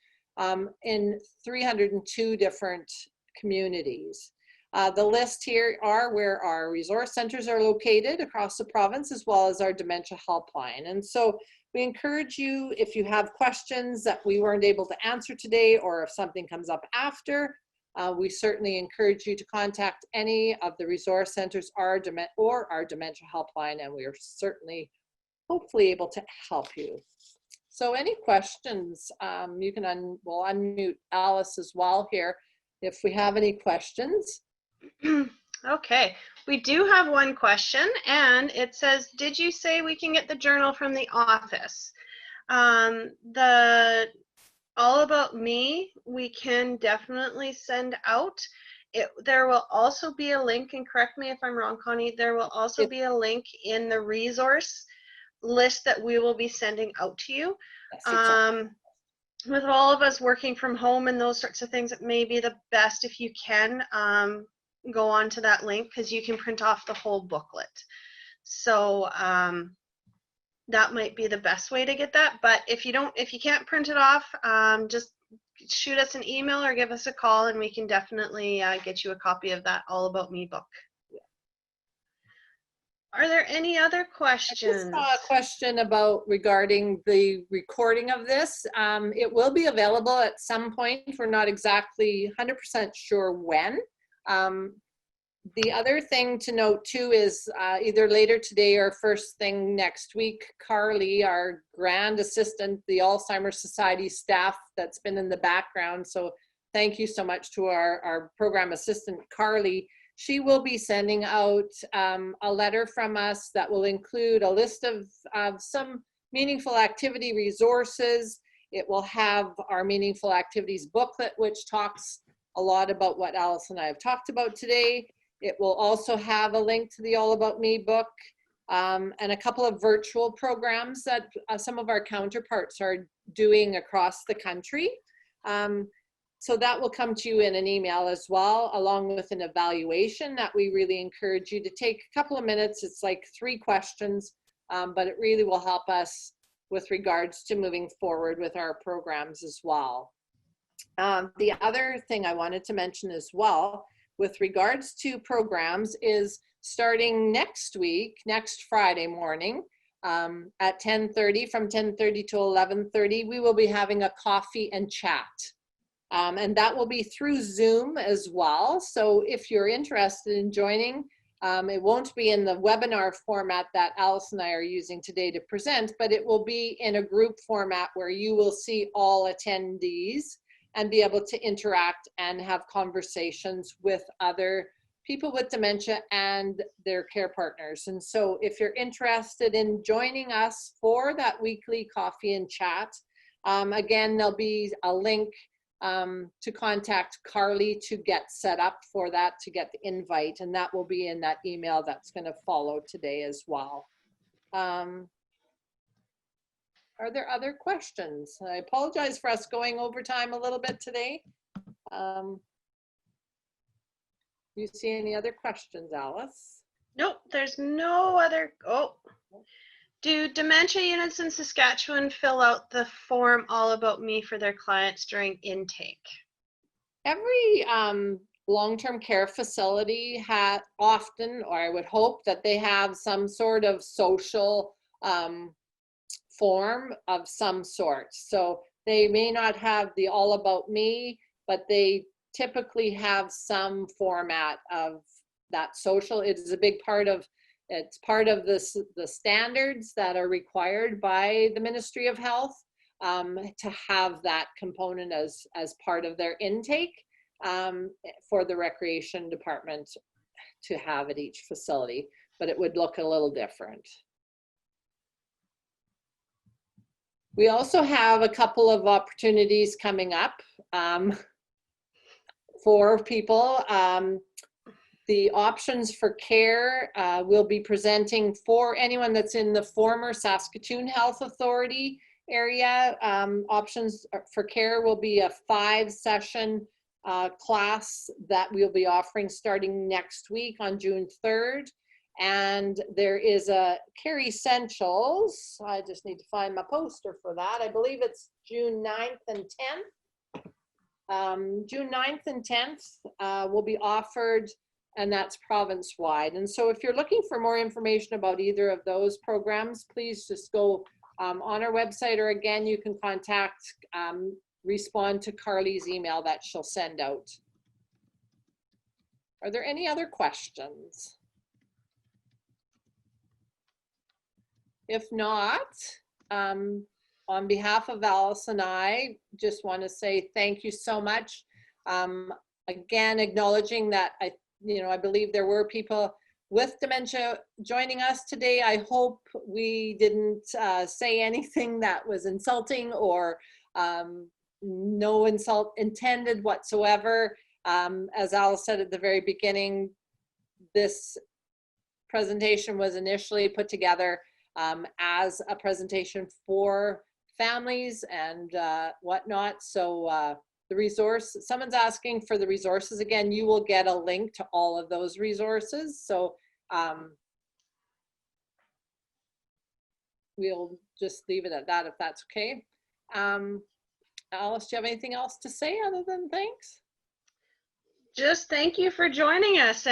in 302 different communities. The list here are where our resource centers are located across the province, as well as our dementia helpline. And so we encourage you, if you have questions that we weren't able to answer today, or if something comes up after, we certainly encourage you to contact any of the resource centers or our dementia helpline, and we are certainly, hopefully, able to help you. So any questions, you can we'll unmute Alice as well here if we have any questions. Okay, we do have one question, and it says, did you say we can get the journal from the office? The All About Me, we can definitely send out. There will also be a link, and correct me if I'm wrong, Connie, there will also be a link in the resource list that we will be sending out to you. Yes, exactly. With all of us working from home and those sorts of things, it may be the best if you can go on to that link, because you can print off the whole booklet. So that might be the best way to get that. But if you can't print it off, just shoot us an email or give us a call, and we can definitely get you a copy of that All About Me book. Are there any other questions? I just saw a question regarding the recording of this. It will be available at some point. We're not exactly 100% sure when. The other thing to note too is either later today or first thing next week, Carly, our grand assistant, the Alzheimer Society staff that's been in the background. So thank you so much to our program assistant, Carly. She will be sending out a letter from us that will include a list of some meaningful activity resources. It will have our meaningful activities booklet, which talks a lot about what Alice and I have talked about today. It will also have a link to the All About Me book and a couple of virtual programs that some of our counterparts are doing across the country. So that will come to you in an email as well, along with an evaluation that we really encourage you to take a couple of minutes. It's like 3 questions, but it really will help us with regards to moving forward with our programs as well. The other thing I wanted to mention as well, with regards to programs, is starting next week, next Friday morning, at 10:30, from 10:30 to 11:30, we will be having a coffee and chat. And that will be through Zoom as well. So if you're interested in joining, it won't be in the webinar format that Alice and I are using today to present, but it will be in a group format where you will see all attendees and be able to interact and have conversations with other people with dementia and their care partners. And so if you're interested in joining us for that weekly coffee and chat, again, there'll be a link to contact Carly to get set up for that, to get the invite, and that will be in that email that's going to follow today as well. Are there other questions? I apologize for us going over time a little bit today. Do you see any other questions, Alice? Nope, there's no other. Oh. Do dementia units in Saskatchewan fill out the form All About Me for their clients during intake? Every long-term care facility often, or I would hope that they have some sort of social form of some sort. So they may not have the All About Me, but they typically have some format of that social. It is a big part of, it's part of the standards that are required by the Ministry of Health to have that component as part of their intake for the recreation department to have at each facility, but it would look a little different. We also have a couple of opportunities coming up for people. The options for care will be presenting for anyone that's in the former Saskatchewan Health Authority area. Options for care will be a 5-session class that we'll be offering starting next week on June 3rd. And there is a Care Essentials. I just need to find my poster for that. I believe it's June 9th and 10th. June 9th and 10th will be offered, and that's province-wide. And so if you're looking for more information about either of those programs, please just go on our website, or again, you can contact, respond to Carly's email that she'll send out. Are there any other questions? If not, on behalf of Alice and I, just want to say thank you so much. Again, acknowledging that I believe there were people with dementia joining us today. I hope we didn't say anything that was insulting, or no insult intended whatsoever. As Alice said at the very beginning, this presentation was initially put together as a presentation for families and whatnot. So the resource, someone's asking for the resources again, you will get a link to all of those resources. So we'll just leave it at that if that's okay. Alice, do you have anything else to say other than thanks? Just thank you for joining us.